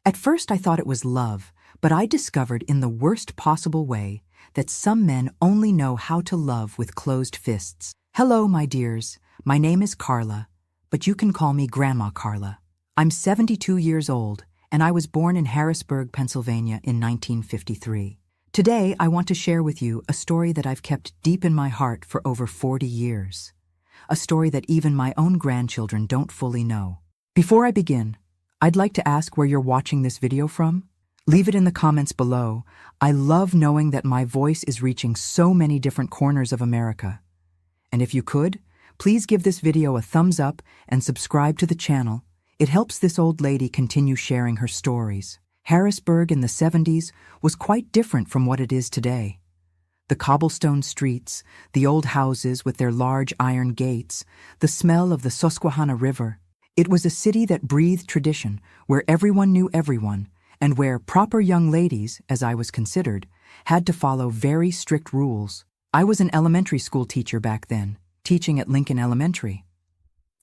At first I thought it was love, but I discovered in the worst possible way that some men only know how to love with closed fists. Hello, my dears. My name is Carla, but you can call me Grandma Carla. I'm 72 years old, and I was born in Harrisburg, Pennsylvania in 1953. Today, I want to share with you a story that I've kept deep in my heart for over 40 years. A story that even my own grandchildren don't fully know. Before I begin, I'd like to ask where you're watching this video from. Leave it in the comments below. I love knowing that my voice is reaching so many different corners of America. And if you could, please give this video a thumbs up and subscribe to the channel. It helps this old lady continue sharing her stories. Harrisburg in the 70s was quite different from what it is today. The cobblestone streets, the old houses with their large iron gates, the smell of the Susquehanna River. It was a city that breathed tradition, where everyone knew everyone, and where proper young ladies, as I was considered, had to follow very strict rules. I was an elementary school teacher back then, teaching at Lincoln Elementary.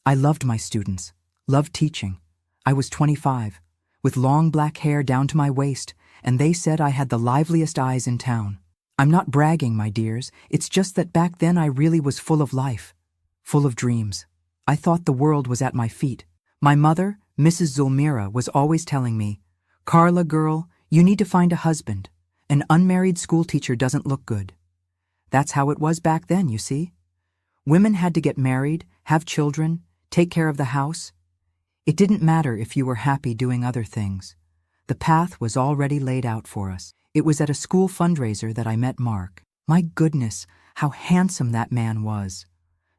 I loved my students, loved teaching. I was 25, with long black hair down to my waist, and they said I had the liveliest eyes in town. I'm not bragging, my dears, it's just that back then I really was full of life, full of dreams. I thought the world was at my feet. My mother, Mrs. Zulmira, was always telling me, "Carla, girl, you need to find a husband. An unmarried schoolteacher doesn't look good." That's how it was back then, you see. Women had to get married, have children, take care of the house. It didn't matter if you were happy doing other things. The path was already laid out for us. It was at a school fundraiser that I met Mark. My goodness, how handsome that man was.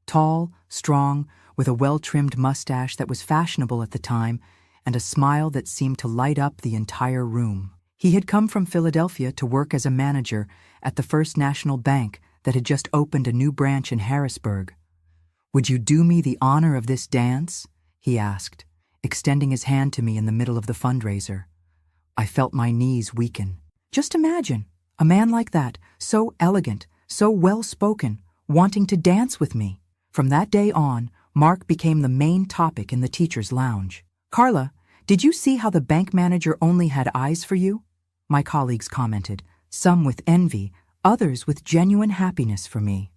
Tall, strong, with a well-trimmed mustache that was fashionable at the time, and a smile that seemed to light up the entire room. He had come from Philadelphia to work as a manager at the First National Bank that had just opened a new branch in Harrisburg. "Would you do me the honor of this dance?" he asked, extending his hand to me in the middle of the fundraiser. I felt my knees weaken. Just imagine, a man like that, so elegant, so well-spoken, wanting to dance with me. From that day on, Mark became the main topic in the teacher's lounge. "Carla, did you see how the bank manager only had eyes for you?" My colleagues commented, some with envy, others with genuine happiness for me.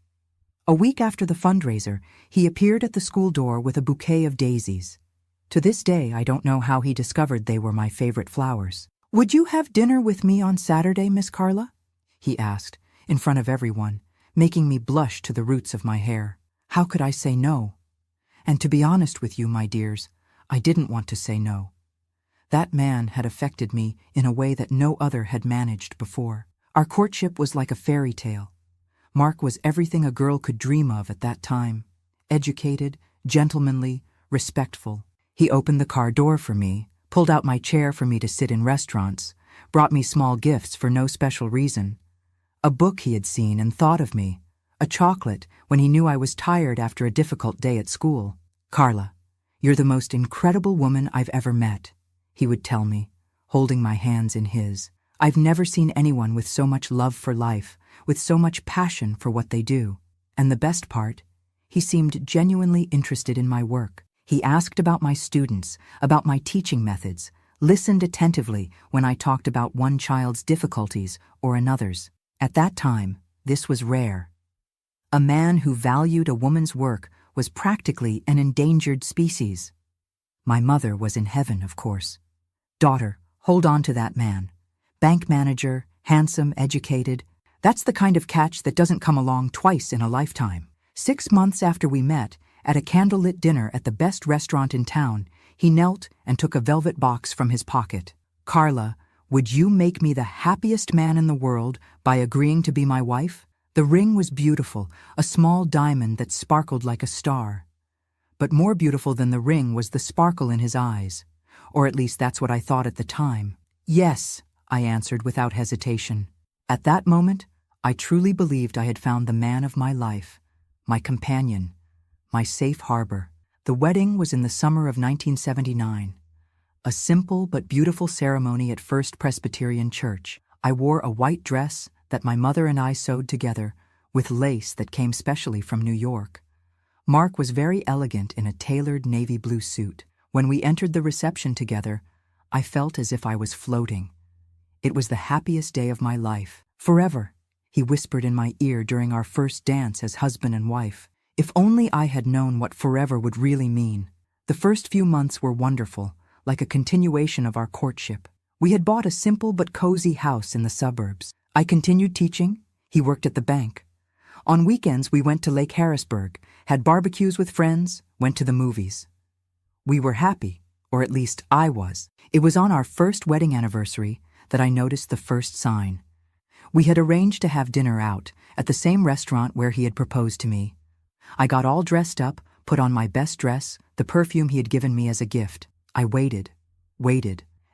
A week after the fundraiser, he appeared at the school door with a bouquet of daisies. To this day, I don't know how he discovered they were my favorite flowers. "Would you have dinner with me on Saturday, Miss Carla?" he asked, in front of everyone, making me blush to the roots of my hair. How could I say no? And to be honest with you, my dears, I didn't want to say no. That man had affected me in a way that no other had managed before. Our courtship was like a fairy tale. Mark was everything a girl could dream of at that time. Educated, gentlemanly, respectful. He opened the car door for me, pulled out my chair for me to sit in restaurants, brought me small gifts for no special reason. A book he had seen and thought of me. A chocolate when he knew I was tired after a difficult day at school. "Carla, you're the most incredible woman I've ever met," he would tell me, holding my hands in his. "I've never seen anyone with so much love for life, with so much passion for what they do. And the best part, he seemed genuinely interested in my work. He asked about my students, about my teaching methods, listened attentively when I talked about one child's difficulties or another's. At that time, this was rare. A man who valued a woman's work was practically an endangered species. My mother was in heaven, of course. Daughter, hold on to that man. Bank manager, handsome, educated. That's the kind of catch that doesn't come along twice in a lifetime. 6 months after we met, at a candlelit dinner at the best restaurant in town, he knelt and took a velvet box from his pocket. "Carla, would you make me the happiest man in the world by agreeing to be my wife?" The ring was beautiful, a small diamond that sparkled like a star. But more beautiful than the ring was the sparkle in his eyes, or at least that's what I thought at the time. "Yes," I answered without hesitation. At that moment, I truly believed I had found the man of my life, my companion, my safe harbor. The wedding was in the summer of 1979. A simple but beautiful ceremony at First Presbyterian Church. I wore a white dress that my mother and I sewed together with lace that came specially from New York. Mark was very elegant in a tailored navy blue suit. When we entered the reception together, I felt as if I was floating. It was the happiest day of my life. Forever, he whispered in my ear during our first dance as husband and wife. If only I had known what forever would really mean. The first few months were wonderful, like a continuation of our courtship. We had bought a simple but cozy house in the suburbs. I continued teaching. He worked at the bank. On weekends, we went to Lake Harrisburg, had barbecues with friends, went to the movies. We were happy, or at least I was. It was on our first wedding anniversary that I noticed the first sign. We had arranged to have dinner out at the same restaurant where he had proposed to me. I got all dressed up, put on my best dress, the perfume he had given me as a gift. I waited,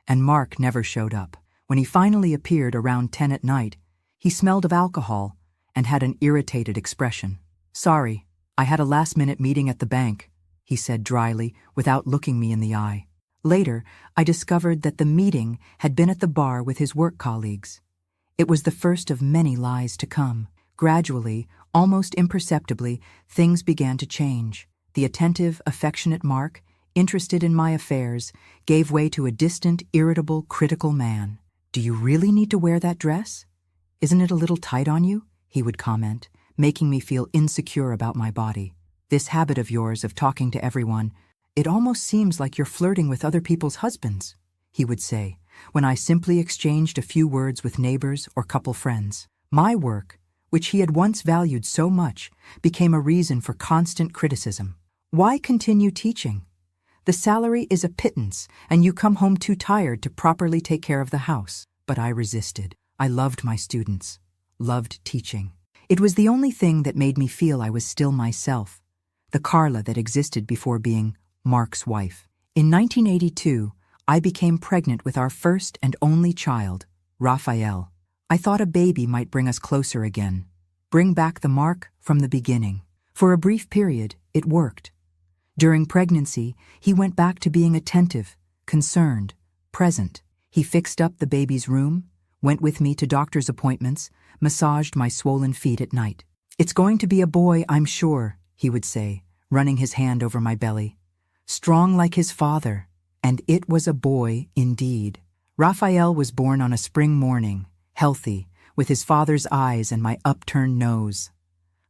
and Mark never showed up. When he finally appeared around 10 at night, he smelled of alcohol and had an irritated expression. "Sorry, I had a last-minute meeting at the bank," he said dryly, without looking me in the eye. Later, I discovered that the meeting had been at the bar with his work colleagues. It was the first of many lies to come. Gradually, almost imperceptibly, things began to change. The attentive, affectionate Mark, interested in my affairs, gave way to a distant, irritable, critical man. "Do you really need to wear that dress? Isn't it a little tight on you?" he would comment, making me feel insecure about my body. "This habit of yours of talking to everyone, it almost seems like you're flirting with other people's husbands," he would say, when I simply exchanged a few words with neighbors or couple friends. My work, which he had once valued so much, became a reason for constant criticism. Why continue teaching? The salary is a pittance, and you come home too tired to properly take care of the house. But I resisted. I loved my students, loved teaching. It was the only thing that made me feel I was still myself, the Carla that existed before being Mark's wife. In 1982, I became pregnant with our first and only child, Raphael. I thought a baby might bring us closer again, bring back the Mark from the beginning. For a brief period, it worked. During pregnancy, he went back to being attentive, concerned, present. He fixed up the baby's room, went with me to doctor's appointments, massaged my swollen feet at night. "It's going to be a boy, I'm sure," he would say, running his hand over my belly. "Strong like his father." And it was a boy indeed. Raphael was born on a spring morning, healthy, with his father's eyes and my upturned nose.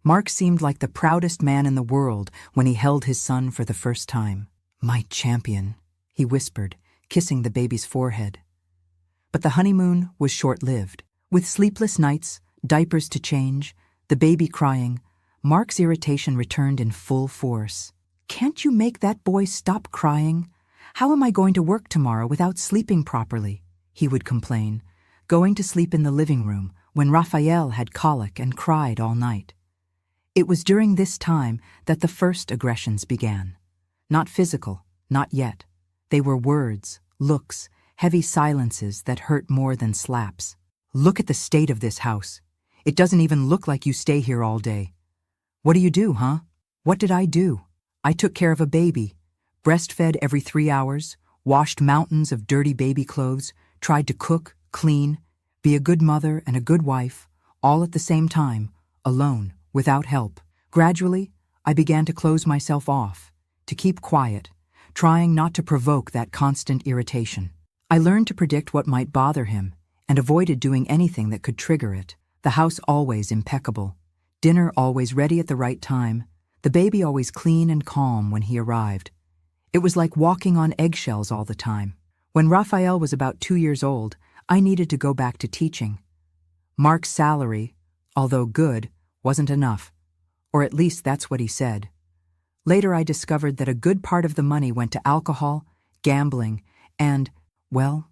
Mark seemed like the proudest man in the world when he held his son for the first time. "My champion," he whispered, kissing the baby's forehead. But the honeymoon was short-lived. With sleepless nights, diapers to change, the baby crying, Mark's irritation returned in full force. "Can't you make that boy stop crying? How am I going to work tomorrow without sleeping properly?" he would complain, going to sleep in the living room when Raphael had colic and cried all night. It was during this time that the first aggressions began. Not physical, not yet. They were words, looks, heavy silences that hurt more than slaps. "Look at the state of this house. It doesn't even look like you stay here all day. What do you do, huh?" What did I do? I took care of a baby, breastfed every 3 hours, washed mountains of dirty baby clothes, tried to cook, clean, be a good mother and a good wife, all at the same time, alone, without help. Gradually, I began to close myself off, to keep quiet, trying not to provoke that constant irritation. I learned to predict what might bother him and avoided doing anything that could trigger it. The house always impeccable, dinner always ready at the right time, the baby always clean and calm when he arrived. It was like walking on eggshells all the time. When Raphael was about 2 years old, I needed to go back to teaching. Mark's salary, although good, wasn't enough, or at least that's what he said. Later I discovered that a good part of the money went to alcohol, gambling, and, well,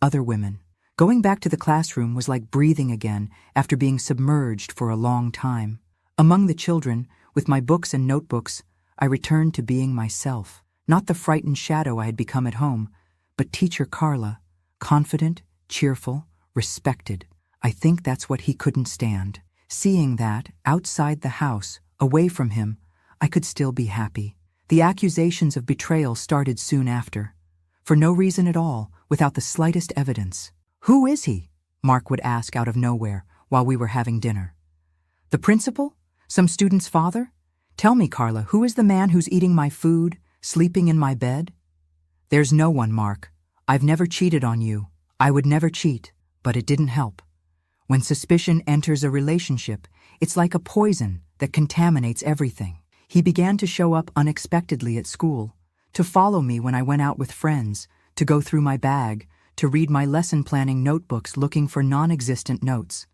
other women. Going back to the classroom was like breathing again after being submerged for a long time. Among the children, with my books and notebooks, I returned to being myself, not the frightened shadow I had become at home, but teacher Carla, confident, cheerful, respected. I think that's what he couldn't stand. Seeing that, outside the house, away from him, I could still be happy. The accusations of betrayal started soon after. For no reason at all, without the slightest evidence. "Who is he?" Mark would ask out of nowhere while we were having dinner. "The principal? Some student's father? Tell me, Carla, who is the man who's eating my food, sleeping in my bed?" "There's no one, Mark. I've never cheated on you. I would never cheat. But it didn't help. When suspicion enters a relationship, it's like a poison that contaminates everything. He began to show up unexpectedly at school, to follow me when I went out with friends, to go through my bag, to read my lesson planning notebooks looking for non-existent notes.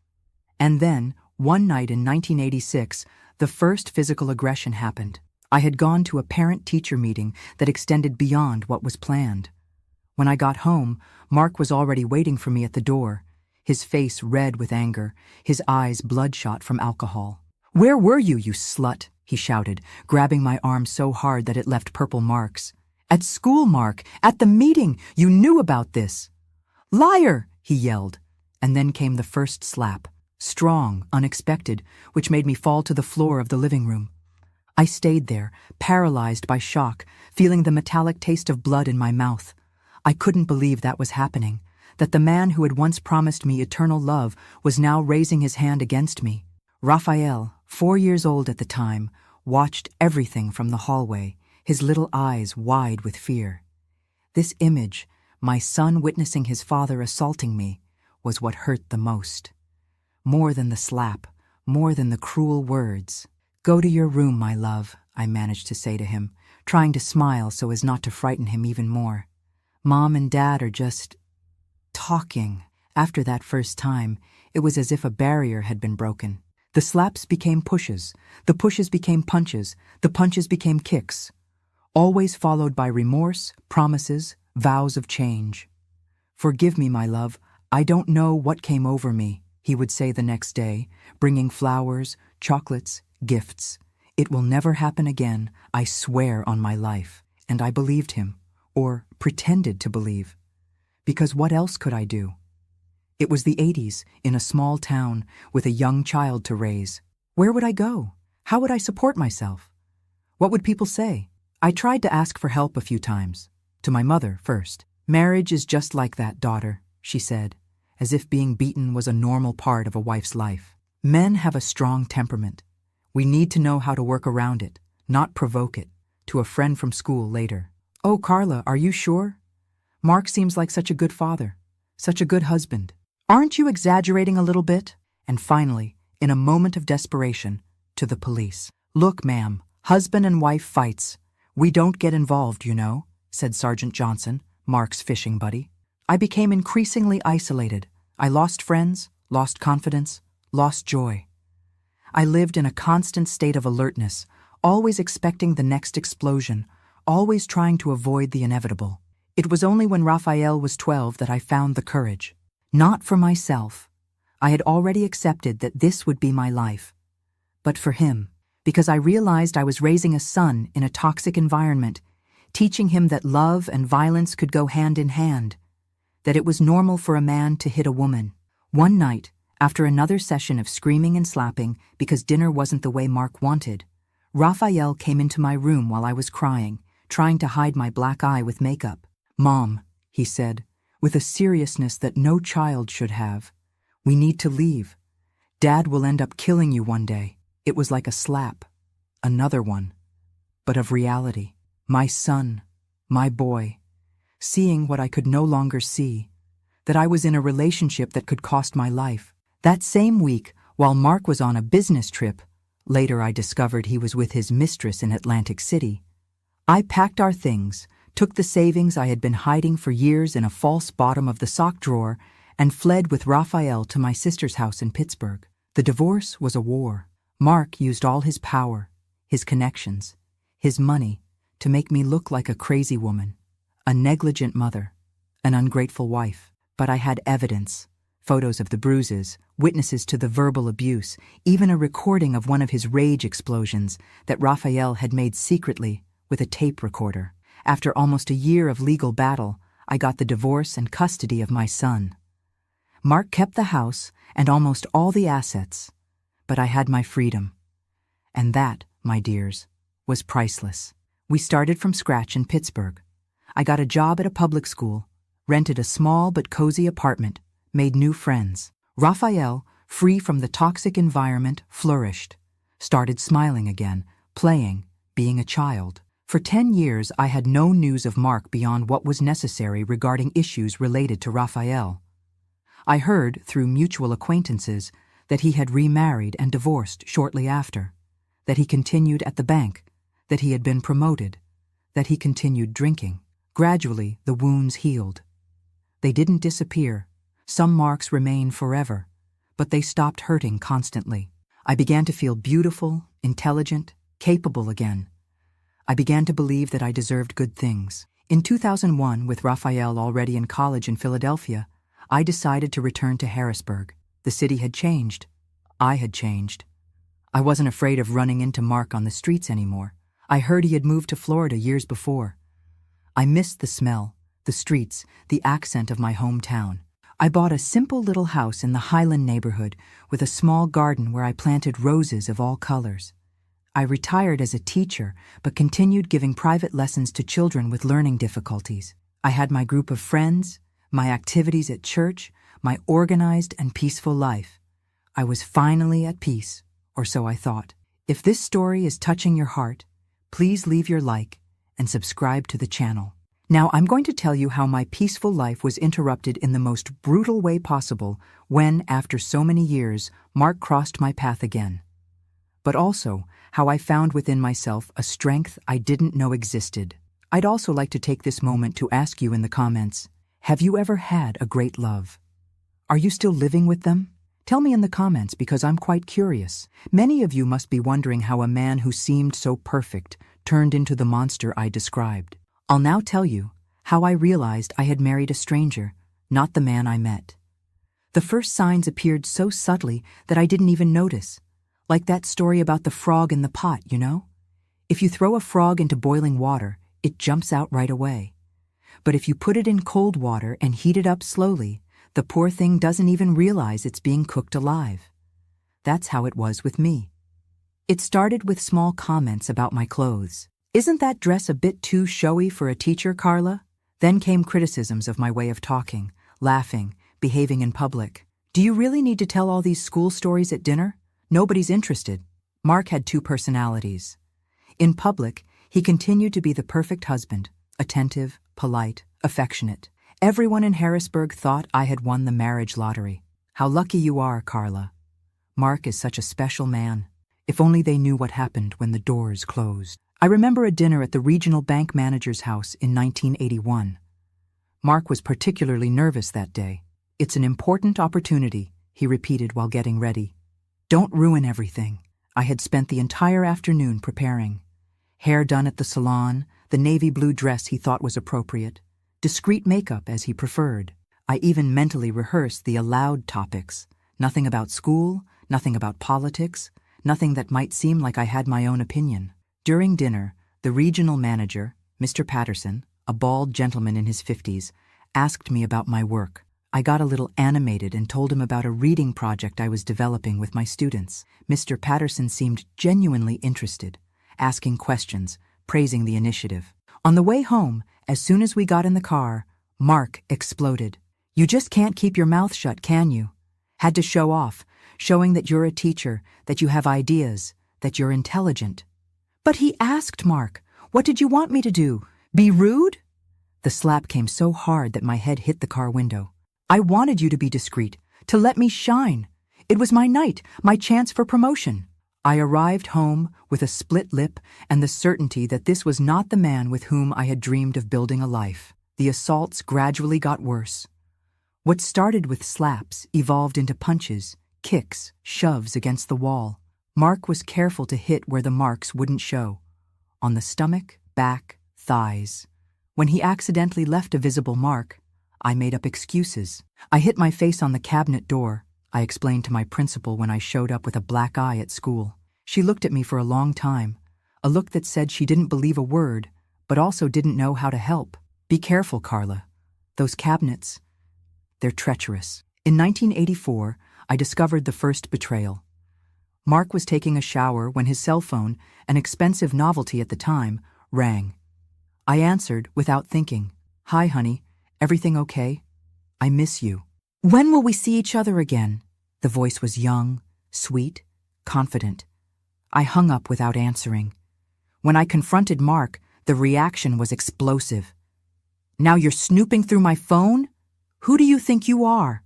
And then, one night in 1986, the first physical aggression happened. I had gone to a parent-teacher meeting that extended beyond what was planned. When I got home, Mark was already waiting for me at the door, his face red with anger, his eyes bloodshot from alcohol. "Where were you, you slut?" he shouted, grabbing my arm so hard that it left purple marks. "At school, Mark! At the meeting! You knew about this!" "Liar!" he yelled. And then came the first slap, strong, unexpected, which made me fall to the floor of the living room. I stayed there, paralyzed by shock, feeling the metallic taste of blood in my mouth. I couldn't believe that was happening, that the man who had once promised me eternal love was now raising his hand against me. Raphael, 4 years old at the time, watched everything from the hallway, his little eyes wide with fear. This image, my son witnessing his father assaulting me, was what hurt the most. More than the slap, more than the cruel words. "Go to your room, my love," I managed to say to him, trying to smile so as not to frighten him even more. "Mom and Dad are just talking." After that first time, it was as if a barrier had been broken. The slaps became pushes, the pushes became punches, the punches became kicks, always followed by remorse, promises, vows of change. "Forgive me, my love, I don't know what came over me," he would say the next day, bringing flowers, chocolates, gifts. "It will never happen again, I swear on my life." And I believed him, or pretended to believe. Because what else could I do? It was the 80s, in a small town, with a young child to raise. Where would I go? How would I support myself? What would people say? I tried to ask for help a few times. To my mother first. "Marriage is just like that, daughter," she said, as if being beaten was a normal part of a wife's life. "Men have a strong temperament. We need to know how to work around it, not provoke it," to a friend from school later. "Oh, Carla, are you sure? Mark seems like such a good father, such a good husband. Aren't you exaggerating a little bit?" And finally, in a moment of desperation, to the police. "Look, ma'am, husband and wife fights. We don't get involved, you know," said Sergeant Johnson, Mark's fishing buddy. I became increasingly isolated. I lost friends, lost confidence, lost joy. I lived in a constant state of alertness, always expecting the next explosion, always trying to avoid the inevitable. It was only when Raphael was 12 that I found the courage. Not for myself. I had already accepted that this would be my life. But for him, because I realized I was raising a son in a toxic environment, teaching him that love and violence could go hand in hand, that it was normal for a man to hit a woman. One night, after another session of screaming and slapping because dinner wasn't the way Mark wanted, Raphael came into my room while I was crying, trying to hide my black eye with makeup. "Mom," he said, with a seriousness that no child should have, "we need to leave. Dad will end up killing you one day." It was like a slap, another one, but of reality. My son, my boy, seeing what I could no longer see, that I was in a relationship that could cost my life. That same week, while Mark was on a business trip, later I discovered he was with his mistress in Atlantic City, I packed our things, took the savings I had been hiding for years in a false bottom of the sock drawer, and fled with Raphael to my sister's house in Pittsburgh. The divorce was a war. Mark used all his power, his connections, his money, to make me look like a crazy woman, a negligent mother, an ungrateful wife. But I had evidence, photos of the bruises, witnesses to the verbal abuse, even a recording of one of his rage explosions that Raphael had made secretly with a tape recorder. After almost a year of legal battle, I got the divorce and custody of my son. Mark kept the house and almost all the assets, but I had my freedom. And that, my dears, was priceless. We started from scratch in Pittsburgh. I got a job at a public school, rented a small but cozy apartment, made new friends. Raphael, free from the toxic environment, flourished, started smiling again, playing, being a child. For 10 years, I had no news of Mark beyond what was necessary regarding issues related to Raphael. I heard, through mutual acquaintances, that he had remarried and divorced shortly after, that he continued at the bank, that he had been promoted, that he continued drinking. Gradually, the wounds healed. They didn't disappear. Some marks remain forever, but they stopped hurting constantly. I began to feel beautiful, intelligent, capable again. I began to believe that I deserved good things. In 2001, with Raphael already in college in Philadelphia, I decided to return to Harrisburg. The city had changed. I had changed. I wasn't afraid of running into Mark on the streets anymore. I heard he had moved to Florida years before. I missed the smell, the streets, the accent of my hometown. I bought a simple little house in the Highland neighborhood with a small garden where I planted roses of all colors. I retired as a teacher, but continued giving private lessons to children with learning difficulties. I had my group of friends, my activities at church, my organized and peaceful life. I was finally at peace, or so I thought. If this story is touching your heart, please leave your like and subscribe to the channel. Now I'm going to tell you how my peaceful life was interrupted in the most brutal way possible when, after so many years, Mark crossed my path again. But also how I found within myself a strength I didn't know existed. I'd also like to take this moment to ask you in the comments, have you ever had a great love? Are you still living with them? Tell me in the comments because I'm quite curious. Many of you must be wondering how a man who seemed so perfect turned into the monster I described. I'll now tell you how I realized I had married a stranger, not the man I met. The first signs appeared so subtly that I didn't even notice. Like that story about the frog in the pot, you know? If you throw a frog into boiling water, it jumps out right away. But if you put it in cold water and heat it up slowly, the poor thing doesn't even realize it's being cooked alive. That's how it was with me. It started with small comments about my clothes. Isn't that dress a bit too showy for a teacher, Carla? Then came criticisms of my way of talking, laughing, behaving in public. Do you really need to tell all these school stories at dinner? Nobody's interested. Mark had two personalities. In public, he continued to be the perfect husband, attentive, polite, affectionate. Everyone in Harrisburg thought I had won the marriage lottery. How lucky you are, Carla. Mark is such a special man. If only they knew what happened when the doors closed. I remember a dinner at the regional bank manager's house in 1981. Mark was particularly nervous that day. It's an important opportunity, he repeated while getting ready. Don't ruin everything. I had spent the entire afternoon preparing. Hair done at the salon, the navy blue dress he thought was appropriate, discreet makeup as he preferred. I even mentally rehearsed the allowed topics. Nothing about school, nothing about politics, nothing that might seem like I had my own opinion. During dinner, the regional manager, Mr. Patterson, a bald gentleman in his 50s, asked me about my work. I got a little animated and told him about a reading project I was developing with my students. Mr. Patterson seemed genuinely interested, asking questions, praising the initiative. On the way home, as soon as we got in the car, Mark exploded. You just can't keep your mouth shut, can you? Had to show off, showing that you're a teacher, that you have ideas, that you're intelligent. But he asked Mark, what did you want me to do? Be rude? The slap came so hard that my head hit the car window. I wanted you to be discreet, to let me shine. It was my night, my chance for promotion. I arrived home with a split lip and the certainty that this was not the man with whom I had dreamed of building a life. The assaults gradually got worse. What started with slaps evolved into punches, kicks, shoves against the wall. Mark was careful to hit where the marks wouldn't show. On the stomach, back, thighs. When he accidentally left a visible mark, I made up excuses. I hit my face on the cabinet door, I explained to my principal when I showed up with a black eye at school. She looked at me for a long time, a look that said she didn't believe a word, but also didn't know how to help. Be careful, Carla. Those cabinets, they're treacherous. In 1984, I discovered the first betrayal. Mark was taking a shower when his cell phone, an expensive novelty at the time, rang. I answered without thinking. Hi, honey. Everything okay? I miss you. When will we see each other again? The voice was young, sweet, confident. I hung up without answering. When I confronted Mark, The reaction was explosive. "Now you're snooping through my phone? Who do you think you are?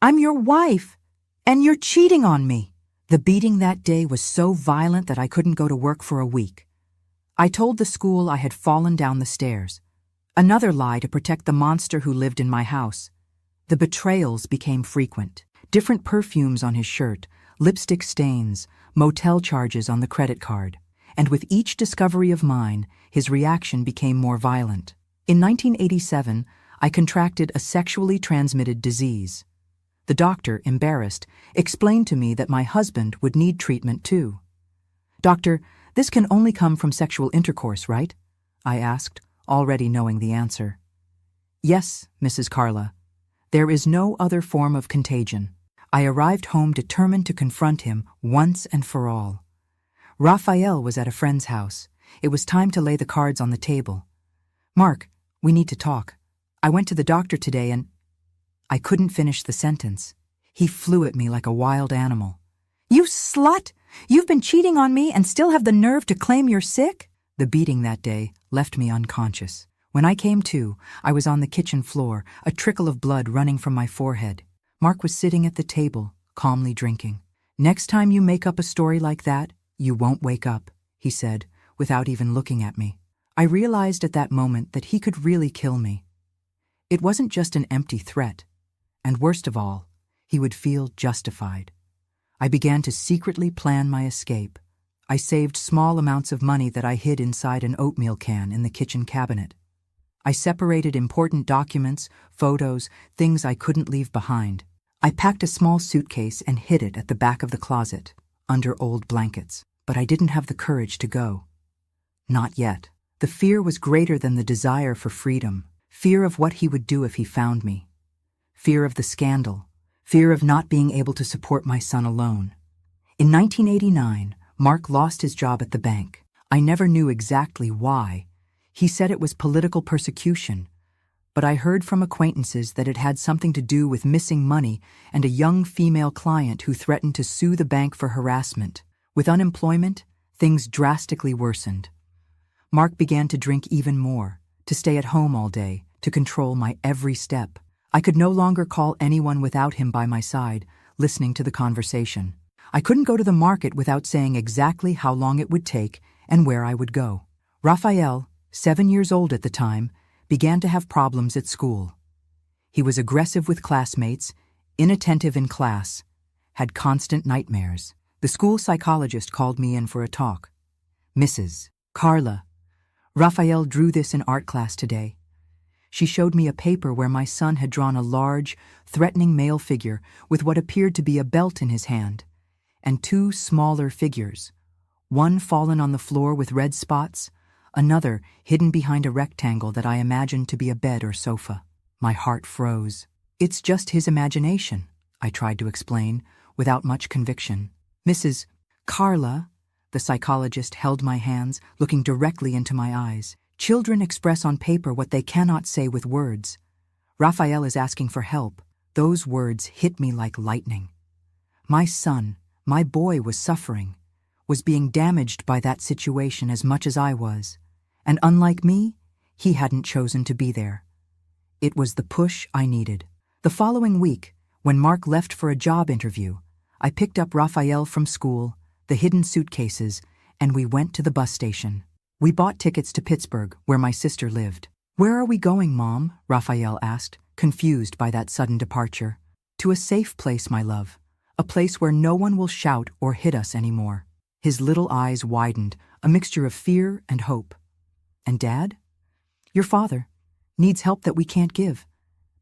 I'm your wife, and you're cheating on me." The beating that day was so violent that I couldn't go to work for a week. I told the school I had fallen down the stairs. Another lie to protect the monster who lived in my house. The betrayals became frequent. Different perfumes on his shirt, lipstick stains, motel charges on the credit card. And with each discovery of mine, his reaction became more violent. In 1987, I contracted a sexually transmitted disease. The doctor, embarrassed, explained to me that my husband would need treatment too. "Doctor, this can only come from sexual intercourse, right?" I asked, already knowing the answer. "Yes, Mrs. Carla. There is no other form of contagion." I arrived home determined to confront him once and for all. Raphael was at a friend's house. It was time to lay the cards on the table. "Mark, we need to talk. I went to the doctor today and—" I couldn't finish the sentence. He flew at me like a wild animal. "You slut! You've been cheating on me and still have the nerve to claim you're sick?" The beating that day left me unconscious. When I came to, I was on the kitchen floor, a trickle of blood running from my forehead. Mark was sitting at the table, calmly drinking. "Next time you make up a story like that, you won't wake up," he said, without even looking at me. I realized at that moment that he could really kill me. It wasn't just an empty threat. And worst of all, he would feel justified. I began to secretly plan my escape. I saved small amounts of money that I hid inside an oatmeal can in the kitchen cabinet. I separated important documents, photos, things I couldn't leave behind. I packed a small suitcase and hid it at the back of the closet, under old blankets. But I didn't have the courage to go. Not yet. The fear was greater than the desire for freedom. Fear of what he would do if he found me. Fear of the scandal. Fear of not being able to support my son alone. In 1989, Mark lost his job at the bank. I never knew exactly why. He said it was political persecution, but I heard from acquaintances that it had something to do with missing money and a young female client who threatened to sue the bank for harassment. With unemployment, things drastically worsened. Mark began to drink even more, to stay at home all day, to control my every step. I could no longer call anyone without him by my side, listening to the conversation. I couldn't go to the market without saying exactly how long it would take and where I would go. Raphael, 7 years old at the time, began to have problems at school. He was aggressive with classmates, inattentive in class, had constant nightmares. The school psychologist called me in for a talk. "Mrs. Carla, Raphael drew this in art class today." She showed me a paper where my son had drawn a large, threatening male figure with what appeared to be a belt in his hand, and 2 smaller figures, one fallen on the floor with red spots, another hidden behind a rectangle that I imagined to be a bed or sofa. My heart froze. "It's just his imagination," I tried to explain, without much conviction. "Mrs. Carla," the psychologist held my hands, looking directly into my eyes. "Children express on paper what they cannot say with words. Raphael is asking for help." Those words hit me like lightning. My son, my boy, was suffering, was being damaged by that situation as much as I was. And unlike me, he hadn't chosen to be there. It was the push I needed. The following week, when Mark left for a job interview, I picked up Raphael from school, the hidden suitcases, and we went to the bus station. We bought tickets to Pittsburgh, where my sister lived. "Where are we going, Mom?" Raphael asked, confused by that sudden departure. "To a safe place, my love. A place where no one will shout or hit us anymore." His little eyes widened, a mixture of fear and hope. "And Dad?" "Your father. Needs help that we can't give.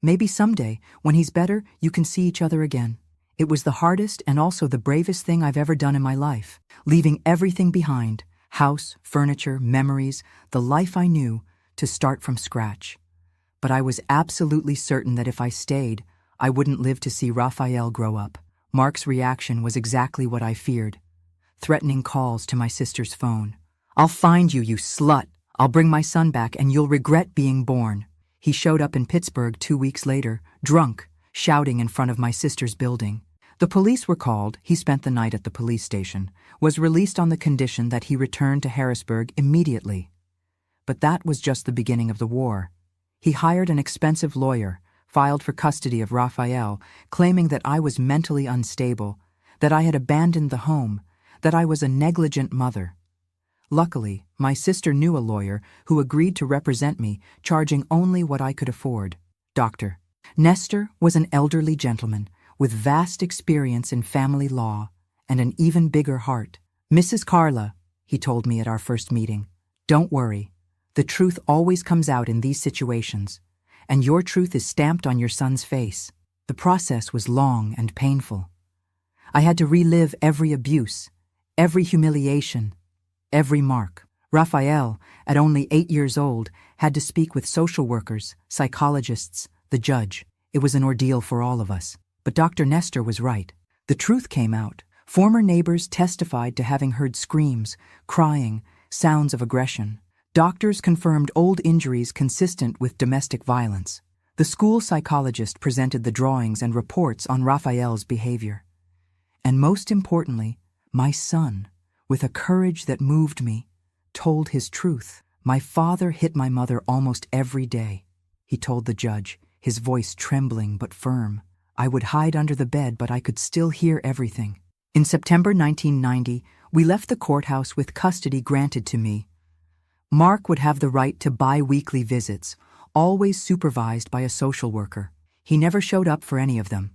Maybe someday, when he's better, you can see each other again." It was the hardest and also the bravest thing I've ever done in my life, leaving everything behind. House, furniture, memories, the life I knew, to start from scratch. But I was absolutely certain that if I stayed, I wouldn't live to see Raphael grow up. Mark's reaction was exactly what I feared. Threatening calls to my sister's phone. "I'll find you, you slut. I'll bring my son back and you'll regret being born." He showed up in Pittsburgh 2 weeks later, drunk, shouting in front of my sister's building. The police were called. He spent the night at the police station, was released on the condition that he return to Harrisburg immediately. But that was just the beginning of the war. He hired an expensive lawyer, filed for custody of Raphael, claiming that I was mentally unstable, that I had abandoned the home, that I was a negligent mother. Luckily, my sister knew a lawyer who agreed to represent me, charging only what I could afford. Dr. Nestor was an elderly gentleman with vast experience in family law and an even bigger heart. "Mrs. Carla," he told me at our first meeting, "don't worry. The truth always comes out in these situations, and your truth is stamped on your son's face." The process was long and painful. I had to relive every abuse, every humiliation, every mark. Raphael, at only 8 years old, had to speak with social workers, psychologists, the judge. It was an ordeal for all of us. But Dr. Nestor was right. The truth came out. Former neighbors testified to having heard screams, crying, sounds of aggression. Doctors confirmed old injuries consistent with domestic violence. The school psychologist presented the drawings and reports on Raphael's behavior. And most importantly, my son, with a courage that moved me, told his truth. "My father hit my mother almost every day," he told the judge, his voice trembling but firm. "I would hide under the bed, but I could still hear everything." In September 1990, we left the courthouse with custody granted to me. Mark would have the right to bi-weekly visits, always supervised by a social worker. He never showed up for any of them.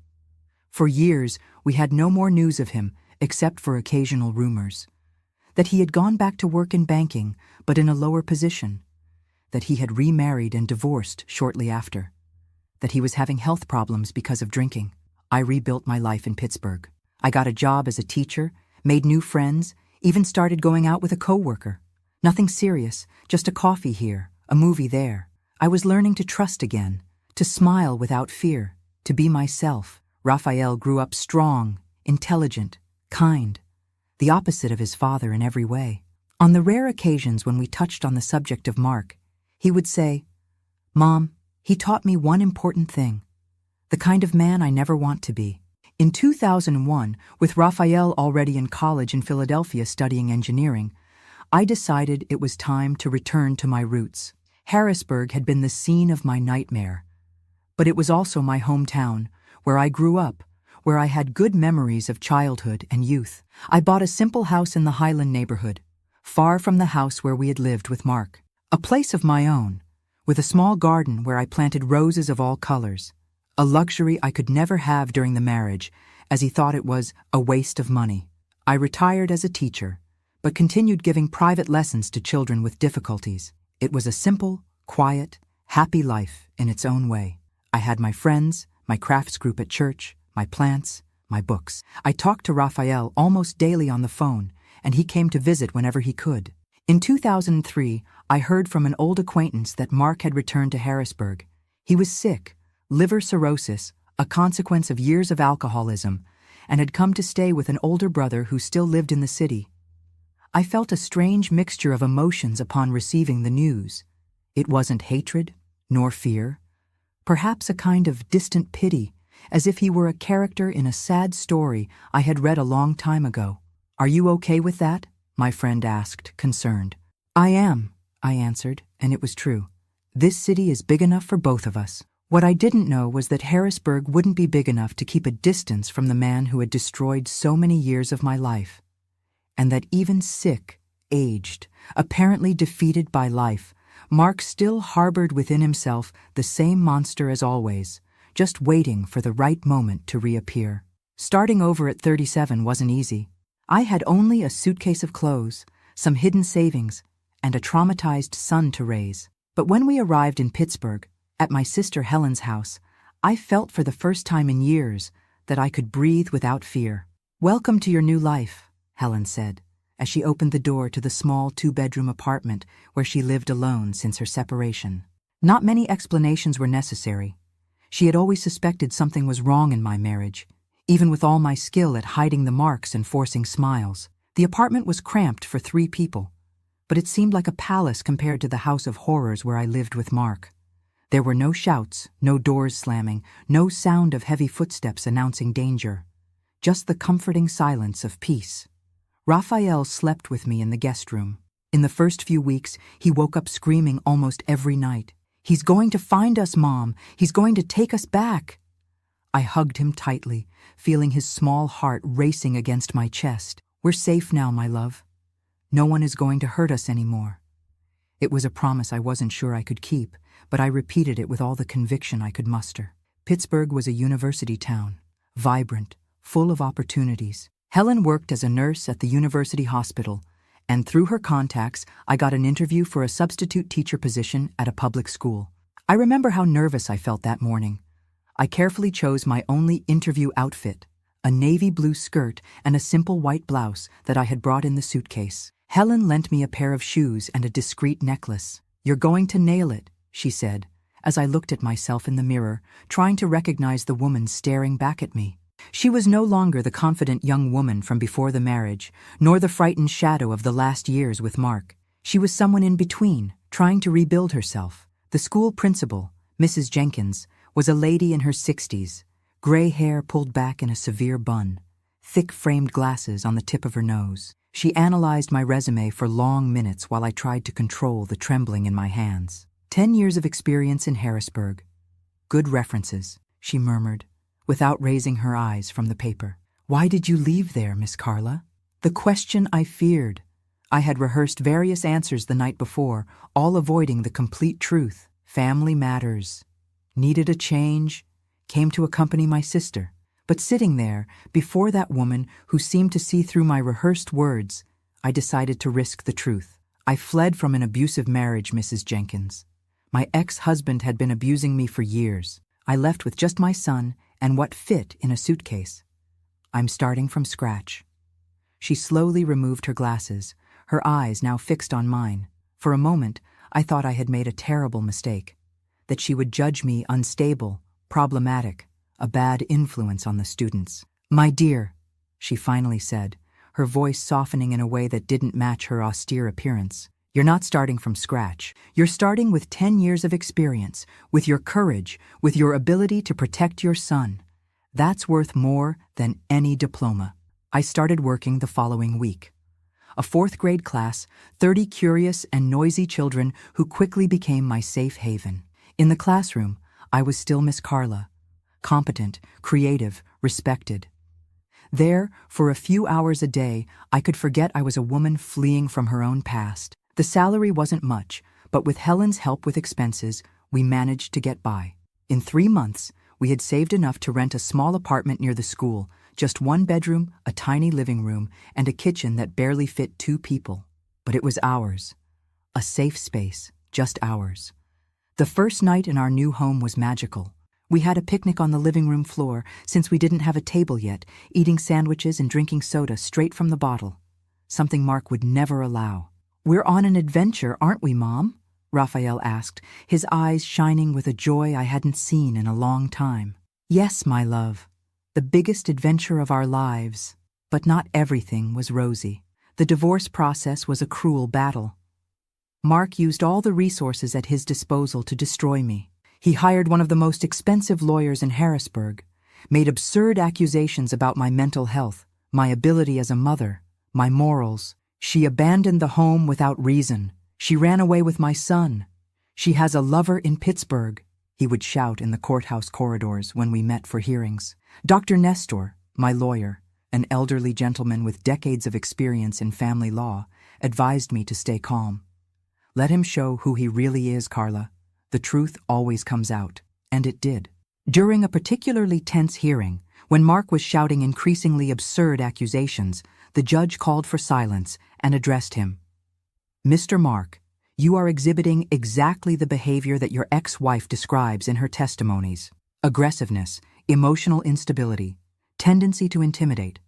For years, we had no more news of him, except for occasional rumors. That he had gone back to work in banking, but in a lower position. That he had remarried and divorced shortly after. That he was having health problems because of drinking. I rebuilt my life in Pittsburgh. I got a job as a teacher, made new friends, even started going out with a coworker. Nothing serious, just a coffee here, a movie there. I was learning to trust again, to smile without fear, to be myself. Raphael grew up strong, intelligent, kind, the opposite of his father in every way. On the rare occasions when we touched on the subject of Mark, he would say, "Mom, he taught me one important thing, the kind of man I never want to be." In 2001, with Raphael already in college in Philadelphia studying engineering, I decided it was time to return to my roots. Harrisburg had been the scene of my nightmare, but it was also my hometown, where I grew up, where I had good memories of childhood and youth. I bought a simple house in the Highland neighborhood, far from the house where we had lived with Mark. A place of my own, with a small garden where I planted roses of all colors, a luxury I could never have during the marriage, as he thought it was a waste of money. I retired as a teacher, but continued giving private lessons to children with difficulties. It was a simple, quiet, happy life in its own way. I had my friends, my crafts group at church, my plants, my books. I talked to Raphael almost daily on the phone, and he came to visit whenever he could. In 2003, I heard from an old acquaintance that Mark had returned to Harrisburg. He was sick, liver cirrhosis, a consequence of years of alcoholism, and had come to stay with an older brother who still lived in the city. I felt a strange mixture of emotions upon receiving the news. It wasn't hatred, nor fear. Perhaps a kind of distant pity, as if he were a character in a sad story I had read a long time ago. "Are you okay with that?" my friend asked, concerned. "I am," I answered, and it was true. This city is big enough for both of us. What I didn't know was that Harrisburg wouldn't be big enough to keep a distance from the man who had destroyed so many years of my life. And that even sick, aged, apparently defeated by life, Mark still harbored within himself the same monster as always, just waiting for the right moment to reappear. Starting over at 37 wasn't easy. I had only a suitcase of clothes, some hidden savings, and a traumatized son to raise. But when we arrived in Pittsburgh, at my sister Helen's house, I felt for the first time in years that I could breathe without fear. "Welcome to your new life," Helen said, as she opened the door to the small 2-bedroom apartment where she lived alone since her separation. Not many explanations were necessary. She had always suspected something was wrong in my marriage, even with all my skill at hiding the marks and forcing smiles. The apartment was cramped for 3 people, but it seemed like a palace compared to the house of horrors where I lived with Mark. There were no shouts, no doors slamming, no sound of heavy footsteps announcing danger, just the comforting silence of peace. Raphael slept with me in the guest room. In the first few weeks, he woke up screaming almost every night. "He's going to find us, Mom. He's going to take us back." I hugged him tightly, feeling his small heart racing against my chest. "We're safe now, my love. No one is going to hurt us anymore." It was a promise I wasn't sure I could keep, but I repeated it with all the conviction I could muster. Pittsburgh was a university town, vibrant, full of opportunities. Helen worked as a nurse at the university hospital, and through her contacts, I got an interview for a substitute teacher position at a public school. I remember how nervous I felt that morning. I carefully chose my only interview outfit, a navy blue skirt and a simple white blouse that I had brought in the suitcase. Helen lent me a pair of shoes and a discreet necklace. "You're going to nail it," she said, as I looked at myself in the mirror, trying to recognize the woman staring back at me. She was no longer the confident young woman from before the marriage, nor the frightened shadow of the last years with Mark. She was someone in between, trying to rebuild herself. The school principal, Mrs. Jenkins, was a lady in her 60s, gray hair pulled back in a severe bun, thick framed glasses on the tip of her nose. She analyzed my resume for long minutes while I tried to control the trembling in my hands. 10 years of experience in Harrisburg. Good references, she murmured, without raising her eyes from the paper. "Why did you leave there, Miss Carla?" The question I feared. I had rehearsed various answers the night before, all avoiding the complete truth. Family matters. Needed a change. Came to accompany my sister. But sitting there, before that woman who seemed to see through my rehearsed words, I decided to risk the truth. I fled from an abusive marriage, Mrs. Jenkins. My ex-husband had been abusing me for years. I left with just my son and what fit in a suitcase. I'm starting from scratch. She slowly removed her glasses, her eyes now fixed on mine. For a moment, I thought I had made a terrible mistake, that she would judge me unstable, problematic, a bad influence on the students. "My dear," she finally said, her voice softening in a way that didn't match her austere appearance. "You're not starting from scratch. You're starting with 10 years of experience, with your courage, with your ability to protect your son. That's worth more than any diploma." I started working the following week. A 4th grade class, 30 curious and noisy children who quickly became my safe haven. In the classroom, I was still Miss Carla, competent, creative, respected. There, for a few hours a day, I could forget I was a woman fleeing from her own past. The salary wasn't much, but with Helen's help with expenses, we managed to get by. In 3 months, we had saved enough to rent a small apartment near the school, just 1 bedroom, a tiny living room, and a kitchen that barely fit 2 people. But it was ours. A safe space, just ours. The first night in our new home was magical. We had a picnic on the living room floor, since we didn't have a table yet, eating sandwiches and drinking soda straight from the bottle, something Mark would never allow. "We're on an adventure, aren't we, Mom?" Raphael asked, his eyes shining with a joy I hadn't seen in a long time. "Yes, my love. The biggest adventure of our lives." But not everything was rosy. The divorce process was a cruel battle. Mark used all the resources at his disposal to destroy me. He hired one of the most expensive lawyers in Harrisburg, made absurd accusations about my mental health, my ability as a mother, my morals. "She abandoned the home without reason. She ran away with my son. She has a lover in Pittsburgh," he would shout in the courthouse corridors when we met for hearings. Dr. Nestor, my lawyer, an elderly gentleman with decades of experience in family law, advised me to stay calm. "Let him show who he really is, Carla. The truth always comes out." And it did. During a particularly tense hearing, when Mark was shouting increasingly absurd accusations, the judge called for silence and addressed him. "Mr. Mark, you are exhibiting exactly the behavior that your ex-wife describes in her testimonies. Aggressiveness, emotional instability, tendency to intimidate.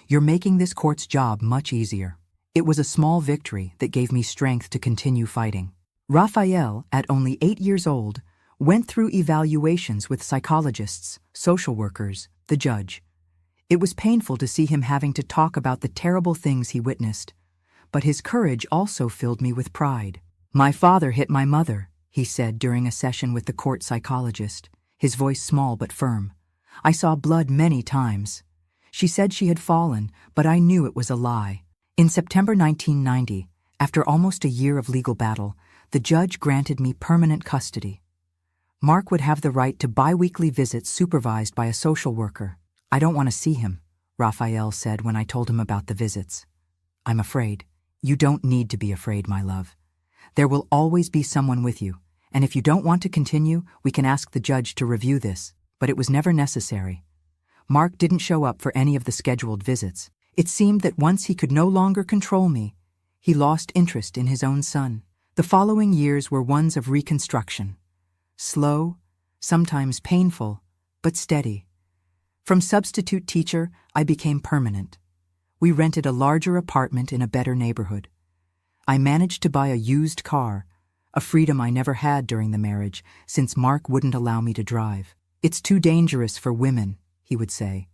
You're making this court's job much easier." It was a small victory that gave me strength to continue fighting. Raphael, at only 8 years old, went through evaluations with psychologists, social workers, the judge. It was painful to see him having to talk about the terrible things he witnessed, but his courage also filled me with pride. "My father hit my mother," he said during a session with the court psychologist, his voice small but firm. "I saw blood many times. She said she had fallen, but I knew it was a lie." In September 1990, After almost a year of legal battle, the judge granted me permanent custody. Mark would have the right to bi-weekly visits supervised by a social worker. "I don't want to see him," Raphael said when I told him about the visits. "I'm afraid." "You don't need to be afraid, my love. There will always be someone with you, and if you don't want to continue, we can ask the judge to review this." But it was never necessary. Mark didn't show up for any of the scheduled visits. It seemed that once he could no longer control me, he lost interest in his own son. The following years were ones of reconstruction. Slow, sometimes painful, but steady. From substitute teacher, I became permanent. We rented a larger apartment in a better neighborhood. I managed to buy a used car, a freedom I never had during the marriage, since Mark wouldn't allow me to drive. "It's too dangerous for women," he would say.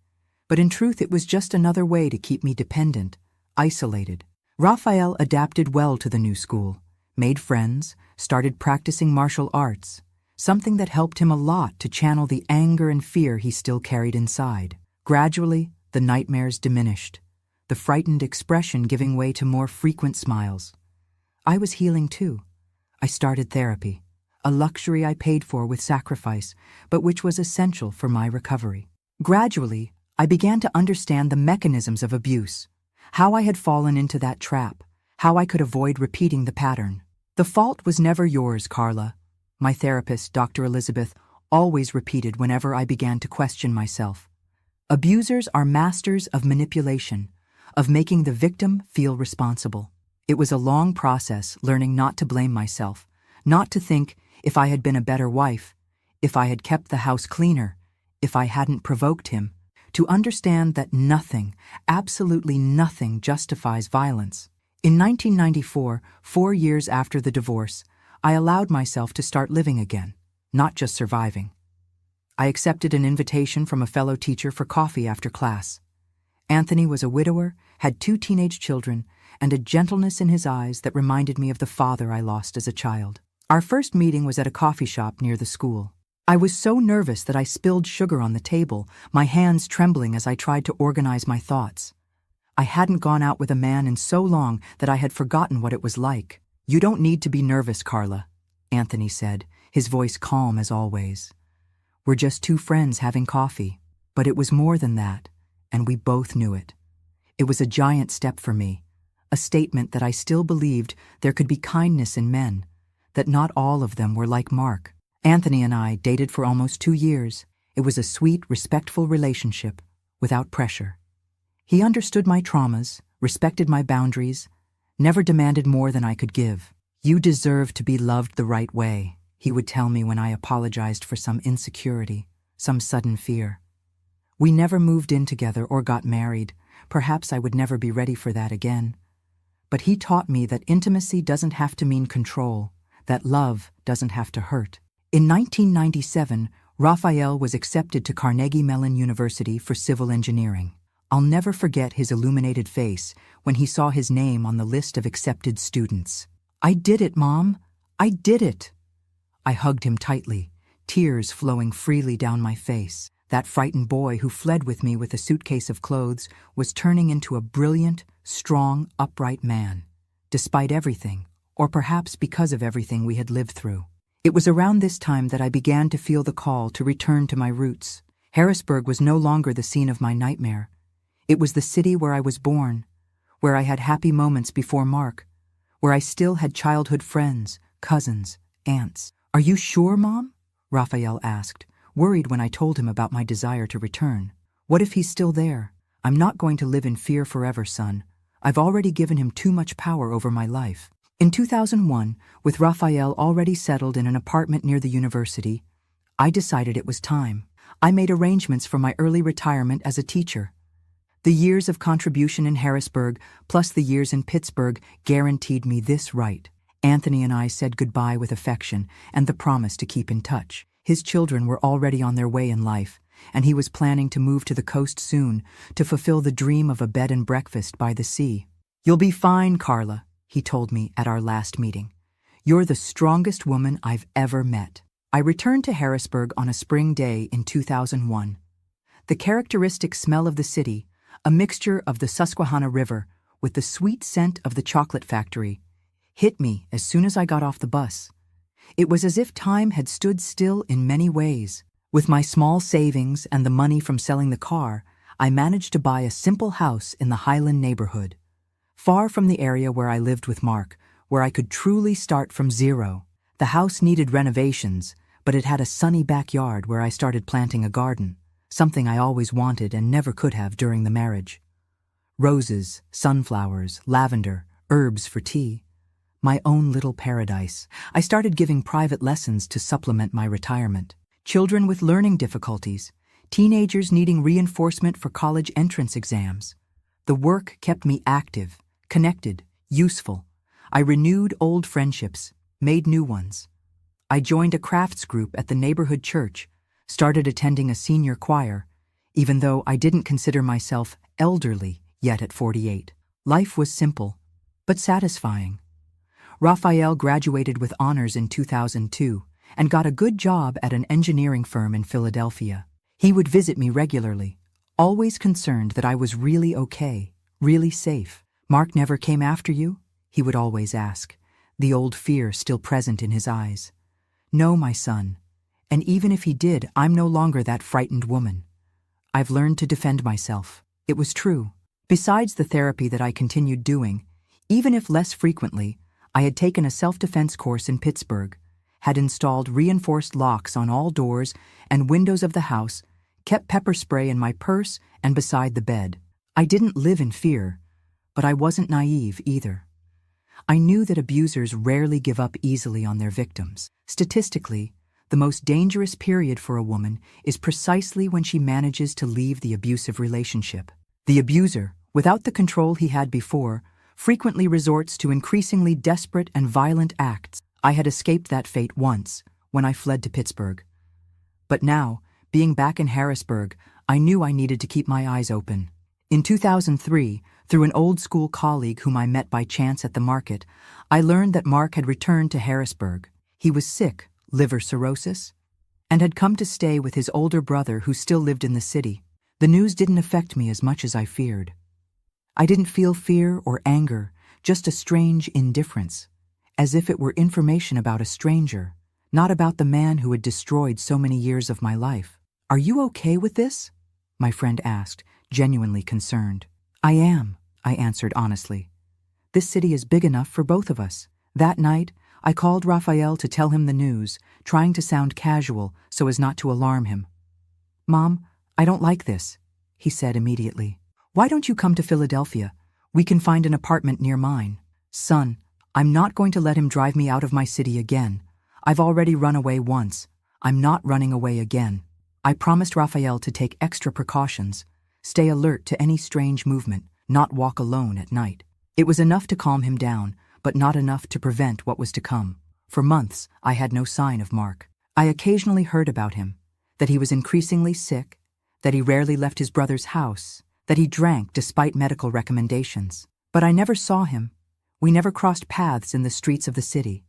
But in truth, it was just another way to keep me dependent, isolated. Raphael adapted well to the new school, made friends, started practicing martial arts, something that helped him a lot to channel the anger and fear he still carried inside. Gradually, the nightmares diminished, the frightened expression giving way to more frequent smiles. I was healing too. I started therapy, a luxury I paid for with sacrifice, but which was essential for my recovery. Gradually, I began to understand the mechanisms of abuse, how I had fallen into that trap, how I could avoid repeating the pattern. "The fault was never yours, Carla," my therapist, Dr. Elizabeth, always repeated whenever I began to question myself. Abusers are masters of manipulation, of making the victim feel responsible. It was a long process learning not to blame myself, not to think, if I had been a better wife, if I had kept the house cleaner, if I hadn't provoked him, to understand that nothing, absolutely nothing, justifies violence. In 1994, 4 years after the divorce, I allowed myself to start living again, not just surviving. I accepted an invitation from a fellow teacher for coffee after class. Anthony was a widower, had 2 teenage children, and a gentleness in his eyes that reminded me of the father I lost as a child. Our first meeting was at a coffee shop near the school. I was so nervous that I spilled sugar on the table, my hands trembling as I tried to organize my thoughts. I hadn't gone out with a man in so long that I had forgotten what it was like. "You don't need to be nervous, Carla," Anthony said, his voice calm as always. "We're just 2 friends having coffee." But it was more than that, and we both knew it. It was a giant step for me, a statement that I still believed there could be kindness in men, that not all of them were like Mark. Anthony and I dated for almost 2 years. It was a sweet, respectful relationship, without pressure. He understood my traumas, respected my boundaries, never demanded more than I could give. "You deserve to be loved the right way," he would tell me when I apologized for some insecurity, some sudden fear. We never moved in together or got married. Perhaps I would never be ready for that again. But he taught me that intimacy doesn't have to mean control, that love doesn't have to hurt. In 1997, Raphael was accepted to Carnegie Mellon University for civil engineering. I'll never forget his illuminated face when he saw his name on the list of accepted students. "I did it, Mom. I did it." I hugged him tightly, tears flowing freely down my face. That frightened boy who fled with me with a suitcase of clothes was turning into a brilliant, strong, upright man, despite everything, or perhaps because of everything we had lived through. It was around this time that I began to feel the call to return to my roots. Harrisburg was no longer the scene of my nightmare. It was the city where I was born, where I had happy moments before Mark, where I still had childhood friends, cousins, aunts. "Are you sure, Mom?" Raphael asked, worried when I told him about my desire to return. "What if he's still there? I'm not going to live in fear forever, son. I've already given him too much power over my life." In 2001, with Raphael already settled in an apartment near the university, I decided it was time. I made arrangements for my early retirement as a teacher. The years of contribution in Harrisburg, plus the years in Pittsburgh, guaranteed me this right. Anthony and I said goodbye with affection and the promise to keep in touch. His children were already on their way in life, and he was planning to move to the coast soon to fulfill the dream of a bed and breakfast by the sea. "You'll be fine, Carla," he told me at our last meeting. "You're the strongest woman I've ever met." I returned to Harrisburg on a spring day in 2001. The characteristic smell of the city, a mixture of the Susquehanna River with the sweet scent of the chocolate factory, hit me as soon as I got off the bus. It was as if time had stood still in many ways. With my small savings and the money from selling the car, I managed to buy a simple house in the Highland neighborhood, far from the area where I lived with Mark, where I could truly start from zero. The house needed renovations, but it had a sunny backyard where I started planting a garden, something I always wanted and never could have during the marriage. Roses, sunflowers, lavender, herbs for tea. My own little paradise. I started giving private lessons to supplement my retirement. Children with learning difficulties, teenagers needing reinforcement for college entrance exams. The work kept me active, connected, useful. I renewed old friendships, made new ones. I joined a crafts group at the neighborhood church, started attending a senior choir, even though I didn't consider myself elderly yet at 48. Life was simple, but satisfying. Raphael graduated with honors in 2002 and got a good job at an engineering firm in Philadelphia. He would visit me regularly, always concerned that I was really okay, really safe. "Mark never came after you?" he would always ask, the old fear still present in his eyes. "No, my son. And even if he did, I'm no longer that frightened woman. I've learned to defend myself." It was true. Besides the therapy that I continued doing, even if less frequently, I had taken a self-defense course in Pittsburgh, had installed reinforced locks on all doors and windows of the house, kept pepper spray in my purse and beside the bed. I didn't live in fear, but I wasn't naive either. I knew that abusers rarely give up easily on their victims. Statistically, the most dangerous period for a woman is precisely when she manages to leave the abusive relationship. The abuser, without the control he had before, frequently resorts to increasingly desperate and violent acts. I had escaped that fate once, when I fled to Pittsburgh. But now, being back in Harrisburg, I knew I needed to keep my eyes open. In 2003, through an old school colleague whom I met by chance at the market, I learned that Mark had returned to Harrisburg. He was sick, liver cirrhosis, and had come to stay with his older brother who still lived in the city. The news didn't affect me as much as I feared. I didn't feel fear or anger, just a strange indifference, as if it were information about a stranger, not about the man who had destroyed so many years of my life. "Are you okay with this?" my friend asked, genuinely concerned. "I am," I answered honestly. "This city is big enough for both of us." That night, I called Raphael to tell him the news, trying to sound casual so as not to alarm him. "Mom, I don't like this," he said immediately. "Why don't you come to Philadelphia? We can find an apartment near mine." "Son, I'm not going to let him drive me out of my city again. I've already run away once. I'm not running away again." I promised Raphael to take extra precautions, stay alert to any strange movement, not walk alone at night. It was enough to calm him down, but not enough to prevent what was to come. For months, I had no sign of Mark. I occasionally heard about him, that he was increasingly sick, that he rarely left his brother's house, that he drank despite medical recommendations. But I never saw him. We never crossed paths in the streets of the city.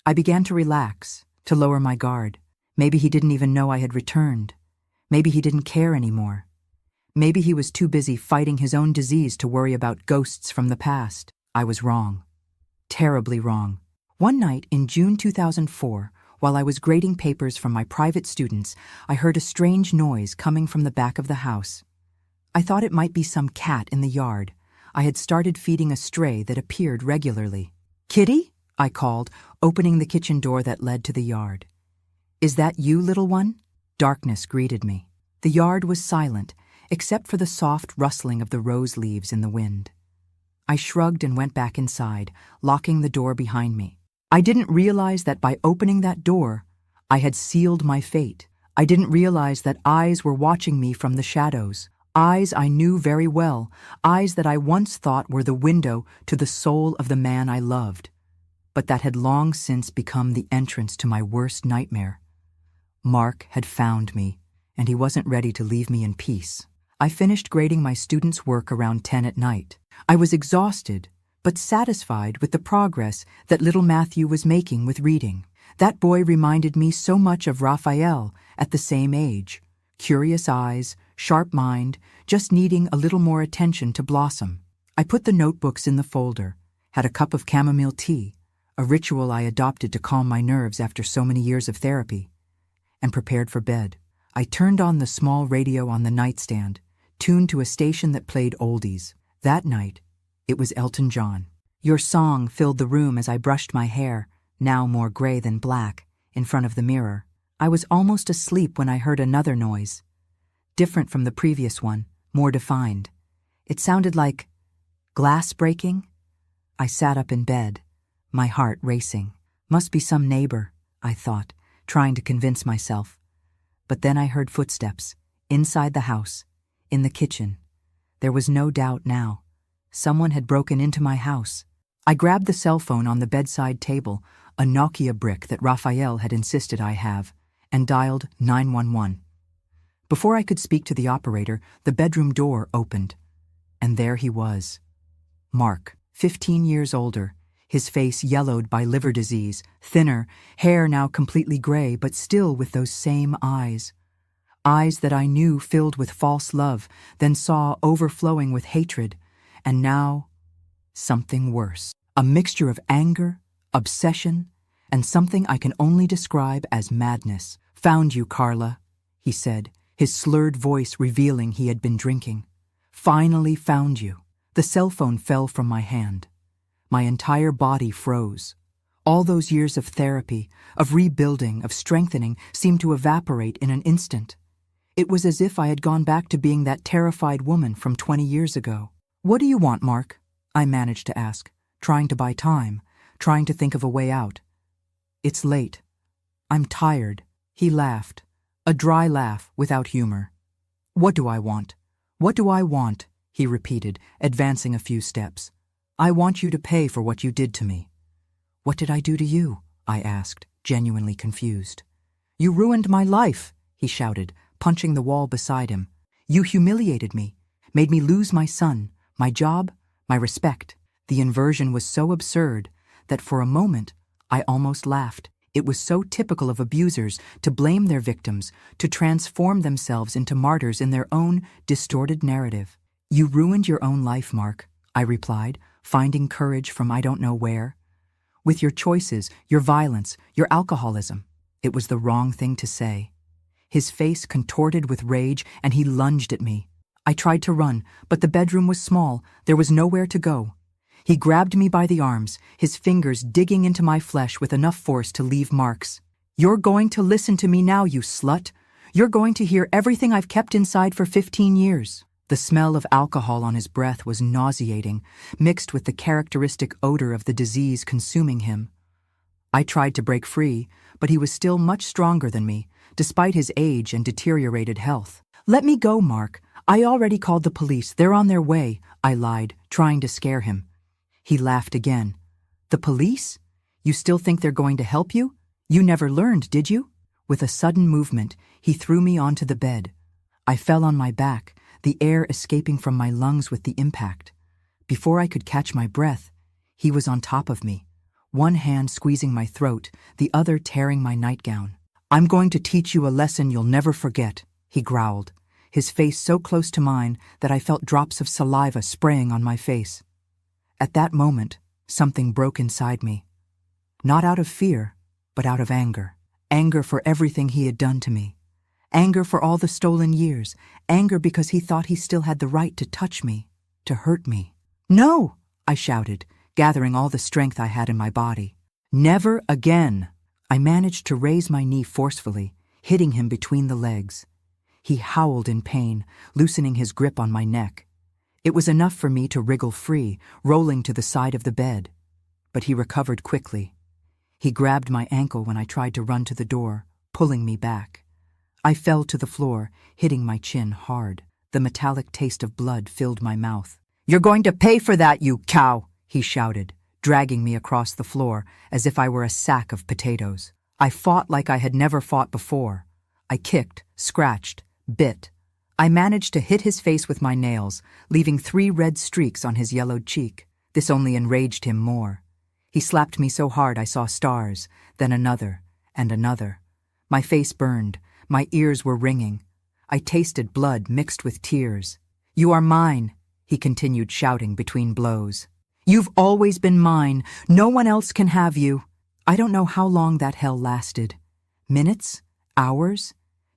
I began to relax, to lower my guard. Maybe he didn't even know I had returned. Maybe he didn't care anymore. Maybe he was too busy fighting his own disease to worry about ghosts from the past. I was wrong. Terribly wrong. One night in June 2004, while I was grading papers from my private students, I heard a strange noise coming from the back of the house. I thought it might be some cat in the yard. I had started feeding a stray that appeared regularly. "Kitty?" I called, opening the kitchen door that led to the yard. "Is that you, little one?" Darkness greeted me. The yard was silent, except for the soft rustling of the rose leaves in the wind. I shrugged and went back inside, locking the door behind me. I didn't realize that by opening that door, I had sealed my fate. I didn't realize that eyes were watching me from the shadows. Eyes I knew very well, eyes that I once thought were the window to the soul of the man I loved, but that had long since become the entrance to my worst nightmare. Mark had found me, and he wasn't ready to leave me in peace. I finished grading my students' work around 10 at night. I was exhausted, but satisfied with the progress that little Matthew was making with reading. That boy reminded me so much of Raphael at the same age. Curious eyes, sharp mind, just needing a little more attention to blossom. I put the notebooks in the folder, had a cup of chamomile tea, a ritual I adopted to calm my nerves after so many years of therapy, and prepared for bed. I turned on the small radio on the nightstand, tuned to a station that played oldies. That night, it was Elton John. Your song filled the room as I brushed my hair, now more gray than black, in front of the mirror. I was almost asleep when I heard another noise, different from the previous one, more defined. It sounded like glass breaking. I sat up in bed, my heart racing. Must be some neighbor, I thought, trying to convince myself. But then I heard footsteps, inside the house, in the kitchen. There was no doubt now. Someone had broken into my house. I grabbed the cell phone on the bedside table, a Nokia brick that Raphael had insisted I have, and dialed 911. Before I could speak to the operator, the bedroom door opened. And there he was. Mark, 15 years older, his face yellowed by liver disease, thinner, hair now completely gray, but still with those same eyes. Eyes that I knew filled with false love, then saw overflowing with hatred, and now something worse. A mixture of anger, obsession, and something I can only describe as madness. "Found you, Carla," he said, his slurred voice revealing he had been drinking. "Finally found you." The cell phone fell from my hand. My entire body froze. All those years of therapy, of rebuilding, of strengthening, seemed to evaporate in an instant. It was as if I had gone back to being that terrified woman from 20 years ago. "What do you want, Mark?" I managed to ask, trying to buy time, trying to think of a way out. "It's late. I'm tired." He laughed, a dry laugh without humor. "What do I want? What do I want?" he repeated, advancing a few steps. "I want you to pay for what you did to me." "What did I do to you?" I asked, genuinely confused. "You ruined my life," he shouted, punching the wall beside him. "You humiliated me, made me lose my son, my job, my respect." The inversion was so absurd that for a moment I almost laughed. It was so typical of abusers to blame their victims, to transform themselves into martyrs in their own distorted narrative. "You ruined your own life, Mark," I replied, finding courage from I don't know where. "With your choices, your violence, your alcoholism." It was the wrong thing to say. His face contorted with rage, and he lunged at me. I tried to run, but the bedroom was small. There was nowhere to go. He grabbed me by the arms, his fingers digging into my flesh with enough force to leave marks. "You're going to listen to me now, you slut. You're going to hear everything I've kept inside for 15 years. The smell of alcohol on his breath was nauseating, mixed with the characteristic odor of the disease consuming him. I tried to break free, but he was still much stronger than me, despite his age and deteriorated health. "Let me go, Mark. I already called the police. They're on their way," I lied, trying to scare him. He laughed again. "The police? You still think they're going to help you? You never learned, did you?" With a sudden movement, he threw me onto the bed. I fell on my back, the air escaping from my lungs with the impact. Before I could catch my breath, he was on top of me, one hand squeezing my throat, the other tearing my nightgown. "I'm going to teach you a lesson you'll never forget," he growled, his face so close to mine that I felt drops of saliva spraying on my face. At that moment, something broke inside me. Not out of fear, but out of anger. Anger for everything he had done to me. Anger for all the stolen years. Anger because he thought he still had the right to touch me, to hurt me. "No!" I shouted, gathering all the strength I had in my body. "Never again!" I managed to raise my knee forcefully, hitting him between the legs. He howled in pain, loosening his grip on my neck. It was enough for me to wriggle free, rolling to the side of the bed. But he recovered quickly. He grabbed my ankle when I tried to run to the door, pulling me back. I fell to the floor, hitting my chin hard. The metallic taste of blood filled my mouth. "You're going to pay for that, you cow!" he shouted, dragging me across the floor as if I were a sack of potatoes. I fought like I had never fought before. I kicked, scratched, bit. I managed to hit his face with my nails, leaving 3 red streaks on his yellowed cheek. This only enraged him more. He slapped me so hard I saw stars, then another, and another. My face burned, my ears were ringing. I tasted blood mixed with tears. "You are mine," he continued shouting between blows. You've always been mine. No one else can have you. I don't know how long that hell lasted. Minutes? Hours?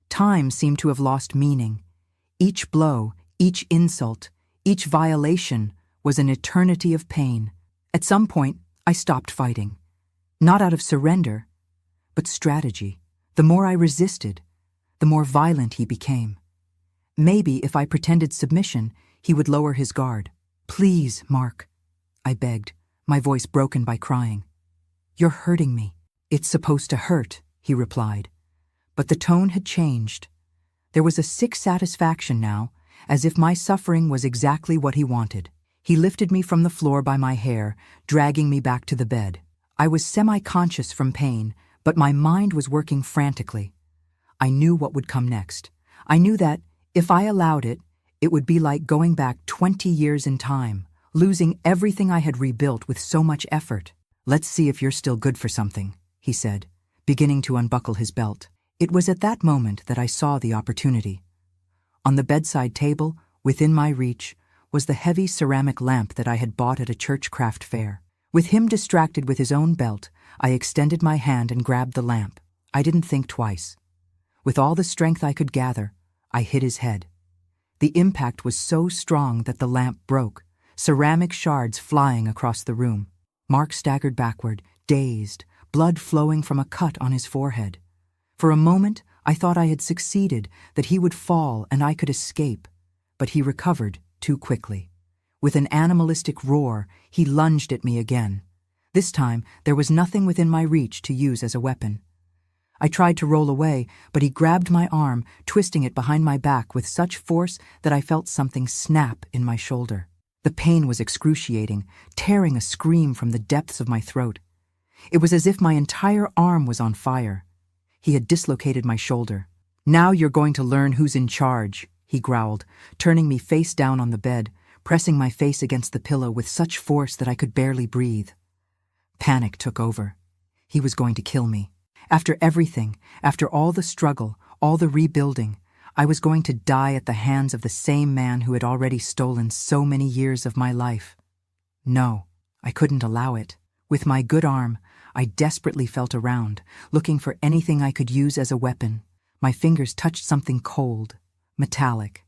Time seemed to have lost meaning. Each blow, each insult, each violation was an eternity of pain. At some point, I stopped fighting. Not out of surrender, but strategy. The more I resisted, the more violent he became. Maybe if I pretended submission, he would lower his guard. "Please, Mark," I begged, my voice broken by crying. "You're hurting me." "It's supposed to hurt," he replied. But the tone had changed. There was a sick satisfaction now, as if my suffering was exactly what he wanted. He lifted me from the floor by my hair, dragging me back to the bed. I was semi-conscious from pain, but my mind was working frantically. I knew what would come next. I knew that, if I allowed it, it would be like going back 20 years in time, losing everything I had rebuilt with so much effort. "Let's see if you're still good for something," he said, beginning to unbuckle his belt. It was at that moment that I saw the opportunity. On the bedside table, within my reach, was the heavy ceramic lamp that I had bought at a church craft fair. With him distracted with his own belt, I extended my hand and grabbed the lamp. I didn't think twice. With all the strength I could gather, I hit his head. The impact was so strong that the lamp broke, ceramic shards flying across the room. Mark staggered backward, dazed, blood flowing from a cut on his forehead. For a moment, I thought I had succeeded, that he would fall and I could escape. But he recovered too quickly. With an animalistic roar, he lunged at me again. This time, there was nothing within my reach to use as a weapon. I tried to roll away, but he grabbed my arm, twisting it behind my back with such force that I felt something snap in my shoulder. The pain was excruciating, tearing a scream from the depths of my throat. It was as if my entire arm was on fire. He had dislocated my shoulder. "Now you're going to learn who's in charge," he growled, turning me face down on the bed, pressing my face against the pillow with such force that I could barely breathe. Panic took over. He was going to kill me. After everything, after all the struggle, all the rebuilding, I was going to die at the hands of the same man who had already stolen so many years of my life. No, I couldn't allow it. With my good arm, I desperately felt around, looking for anything I could use as a weapon. My fingers touched something cold, metallic.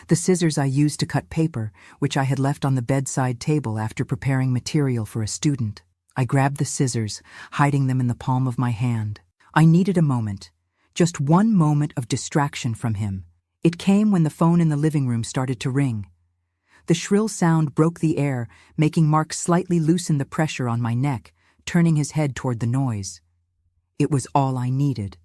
The scissors I used to cut paper, which I had left on the bedside table after preparing material for a student. I grabbed the scissors, hiding them in the palm of my hand. I needed a moment, just one moment of distraction from him. It came when the phone in the living room started to ring. The shrill sound broke the air, making Mark slightly loosen the pressure on my neck, turning his head toward the noise. It was all I needed.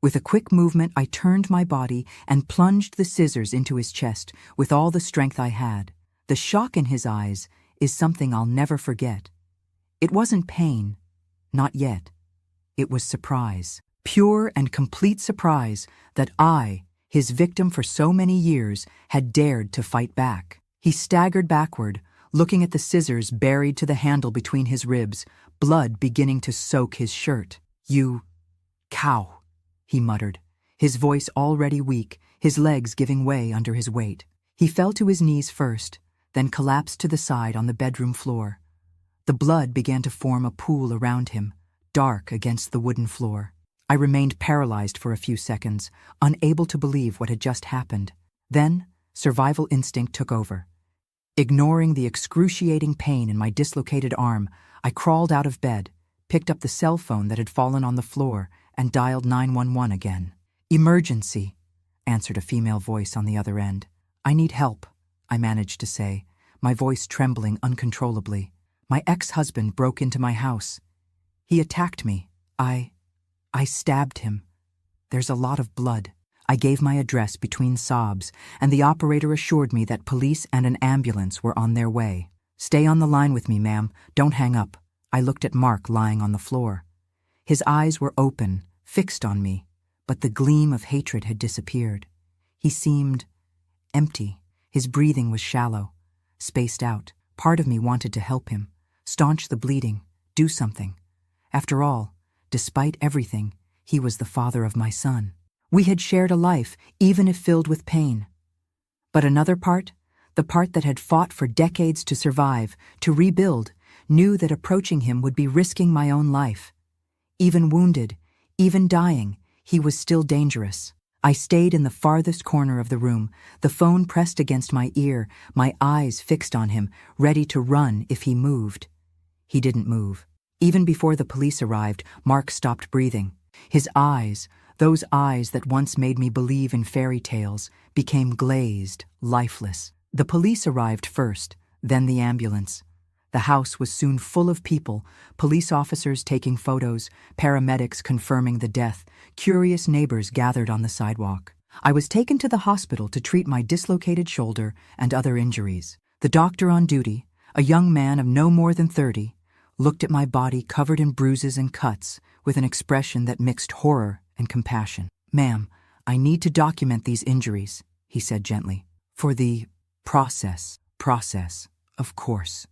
With a quick movement, I turned my body and plunged the scissors into his chest with all the strength I had. The shock in his eyes is something I'll never forget. It wasn't pain, not yet. It was surprise, pure and complete surprise that I, his victim for so many years, had dared to fight back. He staggered backward, looking at the scissors buried to the handle between his ribs, blood beginning to soak his shirt. "You cow," he muttered, his voice already weak, his legs giving way under his weight. He fell to his knees first, then collapsed to the side on the bedroom floor. The blood began to form a pool around him, dark against the wooden floor. I remained paralyzed for a few seconds, unable to believe what had just happened. Then, survival instinct took over. Ignoring the excruciating pain in my dislocated arm, I crawled out of bed, picked up the cell phone that had fallen on the floor, and dialed 911 again. "Emergency," answered a female voice on the other end. "I need help," I managed to say, my voice trembling uncontrollably. "My ex-husband broke into my house. He attacked me. I stabbed him. There's a lot of blood." I gave my address between sobs, and the operator assured me that police and an ambulance were on their way. "Stay on the line with me, ma'am. Don't hang up." I looked at Mark lying on the floor. His eyes were open, fixed on me, but the gleam of hatred had disappeared. He seemed empty. His breathing was shallow, spaced out. Part of me wanted to help him, staunch the bleeding, do something. After all, despite everything, he was the father of my son. We had shared a life, even if filled with pain. But another part, the part that had fought for decades to survive, to rebuild, knew that approaching him would be risking my own life. Even wounded, even dying, he was still dangerous. I stayed in the farthest corner of the room, the phone pressed against my ear, my eyes fixed on him, ready to run if he moved. He didn't move. Even before the police arrived, Mark stopped breathing. His eyes, those eyes that once made me believe in fairy tales, became glazed, lifeless. The police arrived first, then the ambulance. The house was soon full of people, police officers taking photos, paramedics confirming the death, curious neighbors gathered on the sidewalk. I was taken to the hospital to treat my dislocated shoulder and other injuries. The doctor on duty, a young man of no more than 30, looked at my body covered in bruises and cuts with an expression that mixed horror and compassion. "Ma'am, I need to document these injuries," he said gently. "For the process, of course.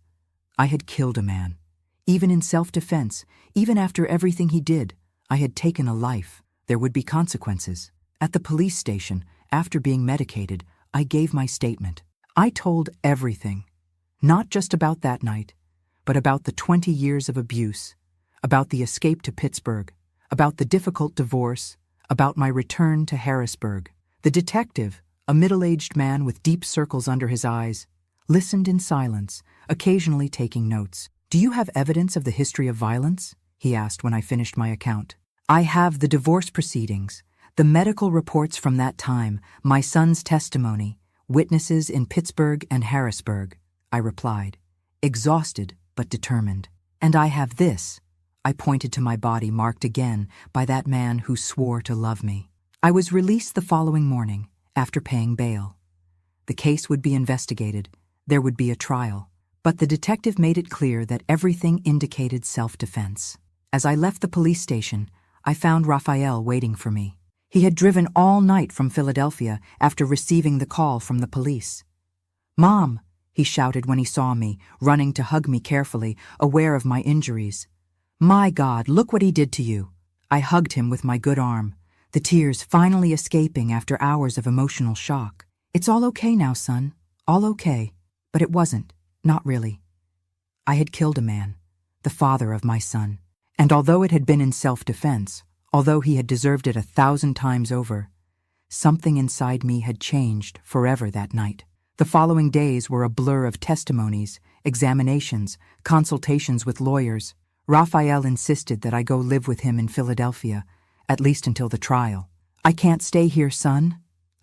I had killed a man. Even in self-defense, even after everything he did, I had taken a life. There would be consequences. At the police station, after being medicated, I gave my statement. I told everything. Not just about that night, but about the 20 years of abuse, about the escape to Pittsburgh, about the difficult divorce, about my return to Harrisburg. The detective, a middle-aged man with deep circles under his eyes, listened in silence, occasionally taking notes. "Do you have evidence of the history of violence?" he asked when I finished my account. "I have the divorce proceedings, the medical reports from that time, my son's testimony, witnesses in Pittsburgh and Harrisburg," I replied, exhausted but determined. "And I have this." I pointed to my body marked again by that man who swore to love me. I was released the following morning, after paying bail. The case would be investigated. There would be a trial. But the detective made it clear that everything indicated self-defense. As I left the police station, I found Raphael waiting for me. He had driven all night from Philadelphia after receiving the call from the police. "Mom," he shouted when he saw me, running to hug me carefully, aware of my injuries. "My God, look what he did to you." I hugged him with my good arm, the tears finally escaping after hours of emotional shock. "It's all okay now, son. All okay." But it wasn't, not really. I had killed a man, the father of my son, and although it had been in self-defense, although he had deserved it 1,000 times over, something inside me had changed forever that night. The following days were a blur of testimonies, examinations, consultations with lawyers. Raphael insisted that I go live with him in Philadelphia, at least until the trial. "I can't stay here, son,"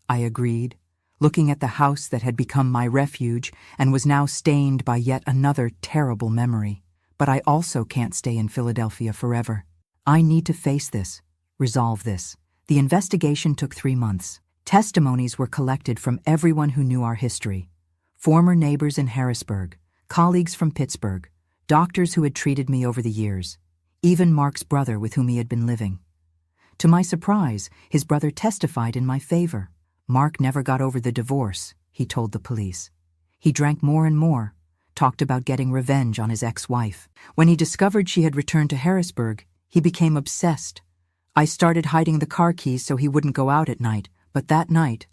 I agreed, looking at the house that had become my refuge and was now stained by yet another terrible memory. "But I also can't stay in Philadelphia forever. I need to face this, resolve this." The investigation took 3 months. Testimonies were collected from everyone who knew our history. Former neighbors in Harrisburg, colleagues from Pittsburgh, doctors who had treated me over the years, even Mark's brother with whom he had been living. To my surprise, his brother testified in my favor. Mark never got over the divorce, he told the police. He drank more and more, talked about getting revenge on his ex-wife. When he discovered she had returned to Harrisburg, he became obsessed. I started hiding the car keys so he wouldn't go out at night, but that night,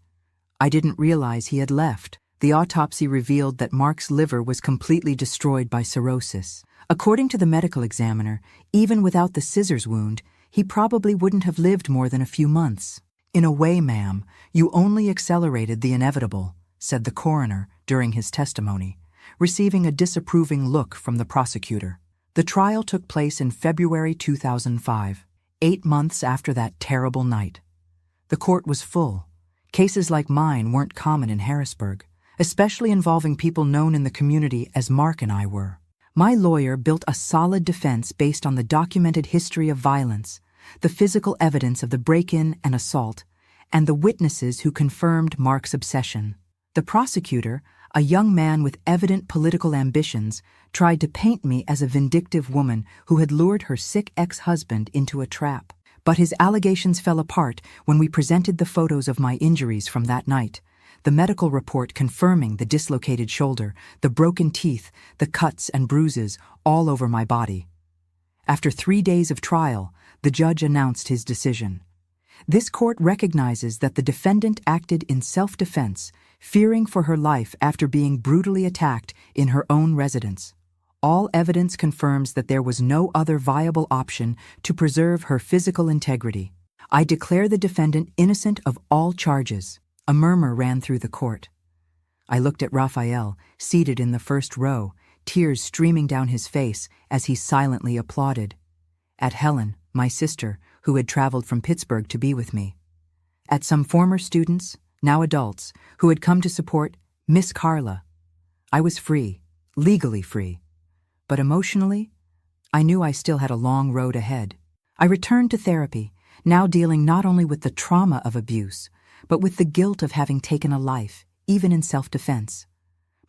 I didn't realize he had left. The autopsy revealed that Mark's liver was completely destroyed by cirrhosis. According to the medical examiner, even without the scissors wound, he probably wouldn't have lived more than a few months. "In a way, ma'am, you only accelerated the inevitable," said the coroner during his testimony, receiving a disapproving look from the prosecutor. The trial took place in February 2005, 8 months after that terrible night. The court was full. Cases like mine weren't common in Harrisburg, especially involving people known in the community as Mark and I were. My lawyer built a solid defense based on the documented history of violence, the physical evidence of the break-in and assault, and the witnesses who confirmed Mark's obsession. The prosecutor, a young man with evident political ambitions, tried to paint me as a vindictive woman who had lured her sick ex-husband into a trap. But his allegations fell apart when we presented the photos of my injuries from that night, the medical report confirming the dislocated shoulder, the broken teeth, the cuts and bruises all over my body. After 3 days of trial, the judge announced his decision. This court recognizes that the defendant acted in self-defense, fearing for her life after being brutally attacked in her own residence. All evidence confirms that there was no other viable option to preserve her physical integrity. I declare the defendant innocent of all charges. A murmur ran through the court. I looked at Raphael, seated in the first row, tears streaming down his face as he silently applauded. At Helen, my sister, who had traveled from Pittsburgh to be with me. At some former students, now adults, who had come to support Miss Carla. I was free, legally free. But emotionally, I knew I still had a long road ahead. I returned to therapy, now dealing not only with the trauma of abuse, but with the guilt of having taken a life, even in self-defense.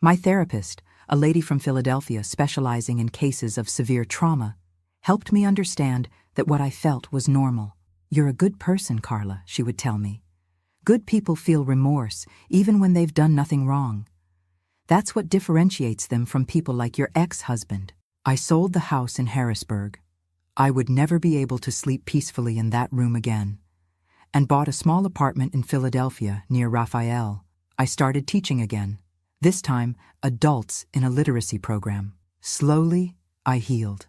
My therapist, a lady from Philadelphia specializing in cases of severe trauma, helped me understand that what I felt was normal. "You're a good person, Carla," she would tell me. "Good people feel remorse, even when they've done nothing wrong. That's what differentiates them from people like your ex-husband." I sold the house in Harrisburg. I would never be able to sleep peacefully in that room again, and bought a small apartment in Philadelphia near Raphael. I started teaching again, this time adults in a literacy program. Slowly, I healed.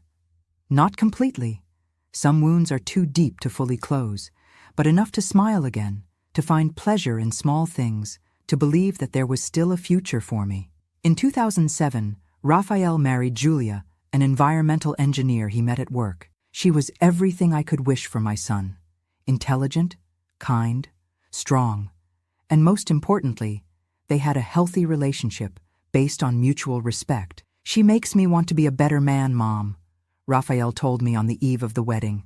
Not completely. Some wounds are too deep to fully close, but enough to smile again, to find pleasure in small things, to believe that there was still a future for me. In 2007, Raphael married Julia, an environmental engineer he met at work. She was everything I could wish for my son. Intelligent, kind, strong, and most importantly, they had a healthy relationship based on mutual respect. "She makes me want to be a better man, Mom," Raphael told me on the eve of the wedding.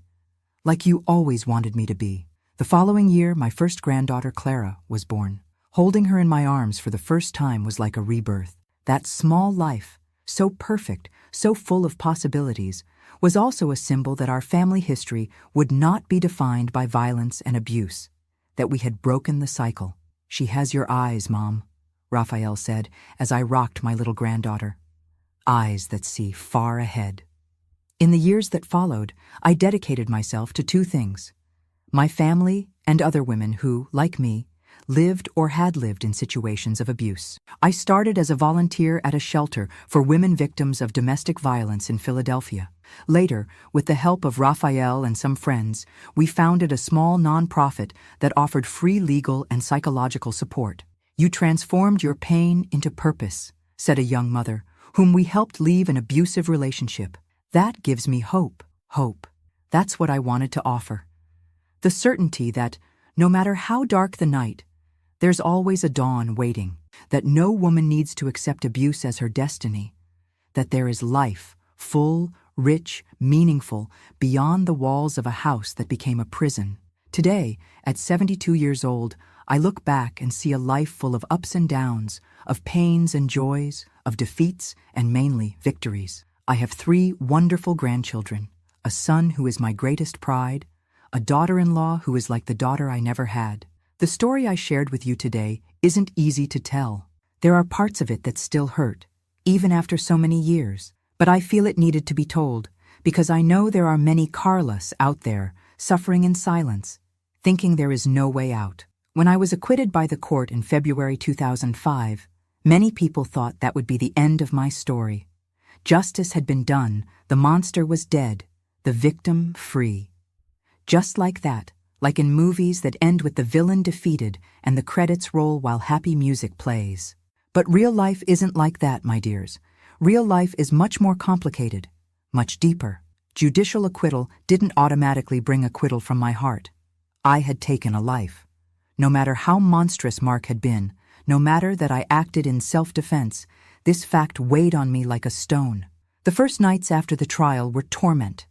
"Like you always wanted me to be." The following year, my first granddaughter, Clara, was born. Holding her in my arms for the first time was like a rebirth. That small life, so perfect, so full of possibilities, was also a symbol that our family history would not be defined by violence and abuse, that we had broken the cycle. "She has your eyes, Mom," Raphael said as I rocked my little granddaughter. "Eyes that see far ahead." In the years that followed, I dedicated myself to two things: my family and other women who, like me, lived or had lived in situations of abuse. I started as a volunteer at a shelter for women victims of domestic violence in Philadelphia. Later, with the help of Raphael and some friends, we founded a small nonprofit that offered free legal and psychological support. "You transformed your pain into purpose," said a young mother, whom we helped leave an abusive relationship. "That gives me hope." Hope. That's what I wanted to offer. The certainty that, no matter how dark the night, there's always a dawn waiting, that no woman needs to accept abuse as her destiny, that there is life, full, rich, meaningful, beyond the walls of a house that became a prison. Today, at 72 years old, I look back and see a life full of ups and downs, of pains and joys, of defeats and mainly victories. I have 3 wonderful grandchildren, a son who is my greatest pride, a daughter-in-law who is like the daughter I never had. The story I shared with you today isn't easy to tell. There are parts of it that still hurt, even after so many years. But I feel it needed to be told, because I know there are many Carlas out there suffering in silence, thinking there is no way out. When I was acquitted by the court in February 2005, many people thought that would be the end of my story. Justice had been done, the monster was dead, the victim free. Just like that, like in movies that end with the villain defeated and the credits roll while happy music plays. But real life isn't like that, my dears. Real life is much more complicated, much deeper. Judicial acquittal didn't automatically bring acquittal from my heart. I had taken a life. No matter how monstrous Mark had been, no matter that I acted in self-defense, this fact weighed on me like a stone. The first nights after the trial were torment.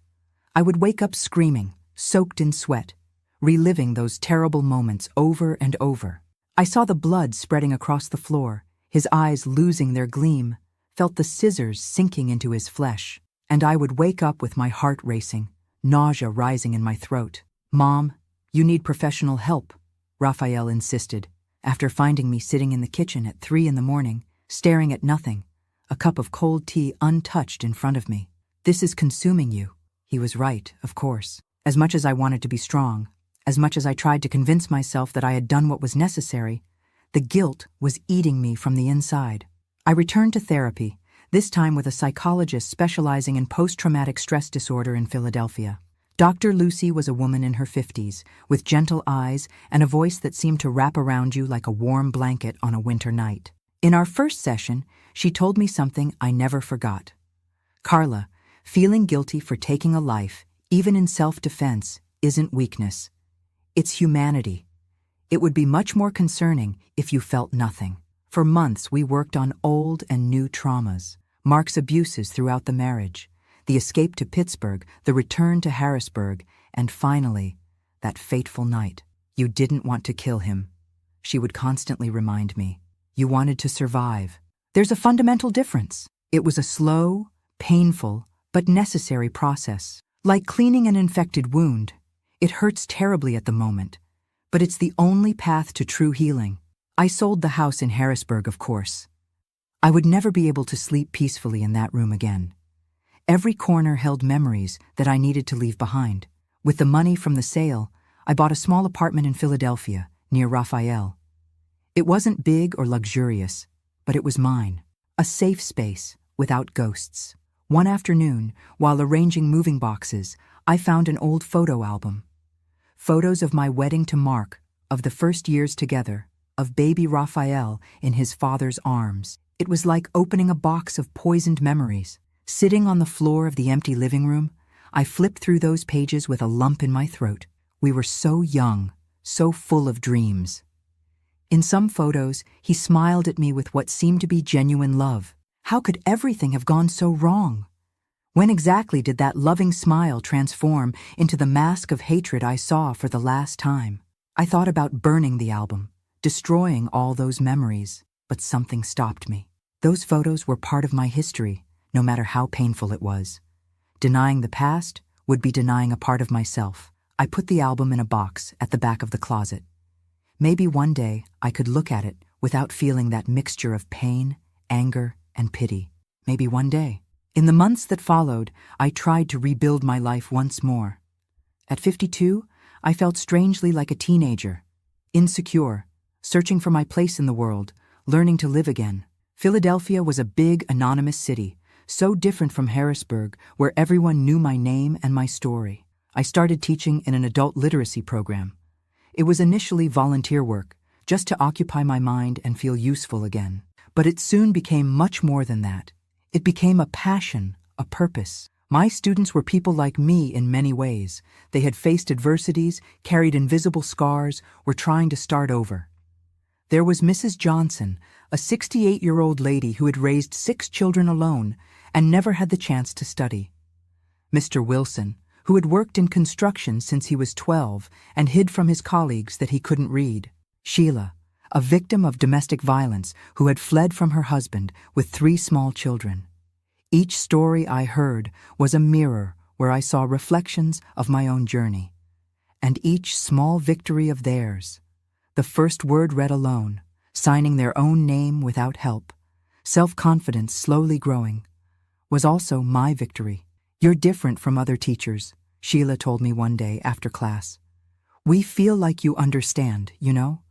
I would wake up screaming, soaked in sweat, reliving those terrible moments over and over. I saw the blood spreading across the floor, his eyes losing their gleam, felt the scissors sinking into his flesh, and I would wake up with my heart racing, nausea rising in my throat. "Mom, you need professional help," Raphael insisted, after finding me sitting in the kitchen at 3 a.m, staring at nothing, a cup of cold tea untouched in front of me. "This is consuming you." He was right, of course. As much as I wanted to be strong, as much as I tried to convince myself that I had done what was necessary, The guilt was eating me from the inside. I returned to therapy, this time with a psychologist specializing in post-traumatic stress disorder in Philadelphia. Dr. Lucy was a woman in her 50s, with gentle eyes and a voice that seemed to wrap around you like a warm blanket on a winter night. In our first session, she told me something I never forgot. Carla, feeling guilty for taking a life, even in self-defense, isn't weakness. It's humanity. It would be much more concerning if you felt nothing. For months, we worked on old and new traumas, Mark's abuses throughout the marriage, the escape to Pittsburgh, the return to Harrisburg, and finally, that fateful night. You didn't want to kill him, she would constantly remind me. You wanted to survive. There's a fundamental difference. It was a slow, painful, but necessary process. Like cleaning an infected wound, it hurts terribly at the moment, but it's the only path to true healing. I sold the house in Harrisburg, of course. I would never be able to sleep peacefully in that room again. Every corner held memories that I needed to leave behind. With the money from the sale, I bought a small apartment in Philadelphia, near Raphael. It wasn't big or luxurious, but it was mine. A safe space, without ghosts. One afternoon, while arranging moving boxes, I found an old photo album. Photos of my wedding to Mark, of the first years together, of baby Raphael in his father's arms. It was like opening a box of poisoned memories. Sitting on the floor of the empty living room, I flipped through those pages with a lump in my throat. We were so young, so full of dreams. In some photos, he smiled at me with what seemed to be genuine love. How could everything have gone so wrong? When exactly did that loving smile transform into the mask of hatred I saw for the last time? I thought about burning the album, destroying all those memories, but something stopped me. Those photos were part of my history, no matter how painful it was. Denying the past would be denying a part of myself. I put the album in a box at the back of the closet. Maybe one day I could look at it without feeling that mixture of pain, anger, and pity. Maybe one day. In the months that followed, I tried to rebuild my life once more. At 52, I felt strangely like a teenager, insecure, searching for my place in the world, learning to live again. Philadelphia was a big, anonymous city, so different from Harrisburg, where everyone knew my name and my story. I started teaching in an adult literacy program. It was initially volunteer work, just to occupy my mind and feel useful again. But it soon became much more than that. It became a passion, a purpose. My students were people like me in many ways. They had faced adversities, carried invisible scars, were trying to start over. There was Mrs. Johnson, a 68-year-old lady who had raised 6 children alone and never had the chance to study. Mr. Wilson, who had worked in construction since he was 12 and hid from his colleagues that he couldn't read. Sheila, a victim of domestic violence who had fled from her husband with 3 small children. Each story I heard was a mirror where I saw reflections of my own journey. And each small victory of theirs, the first word read alone, signing their own name without help, self-confidence slowly growing, was also my victory. You're different from other teachers, Sheila told me one day after class. We feel like you understand, you know?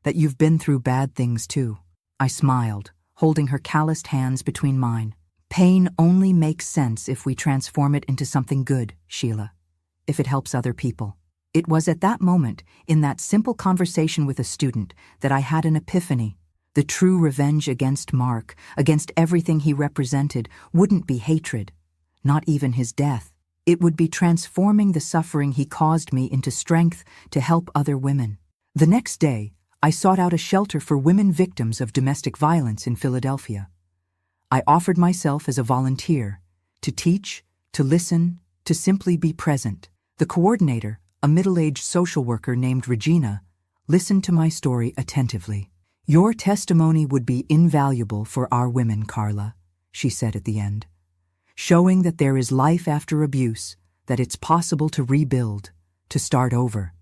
That you've been through bad things too. I smiled, holding her calloused hands between mine. Pain only makes sense if we transform it into something good, Sheila. If it helps other people. It was at that moment, in that simple conversation with a student, that I had an epiphany. The true revenge against Mark, against everything he represented, wouldn't be hatred, not even his death. It would be transforming the suffering he caused me into strength to help other women. The next day, I sought out a shelter for women victims of domestic violence in Philadelphia. I offered myself as a volunteer, to teach, to listen, to simply be present. The coordinator, a middle-aged social worker named Regina, listened to my story attentively. Your testimony would be invaluable for our women, Carla, she said at the end, showing that there is life after abuse, that it's possible to rebuild, to start over.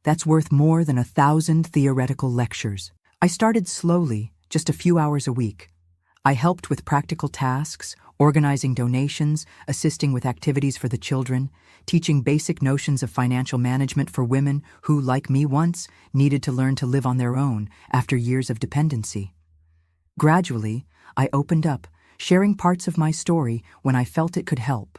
That's worth more than 1,000 theoretical lectures. I started slowly, just a few hours a week. I helped with practical tasks, organizing donations, assisting with activities for the children, teaching basic notions of financial management for women who, like me once, needed to learn to live on their own after years of dependency. Gradually, I opened up, sharing parts of my story when I felt it could help.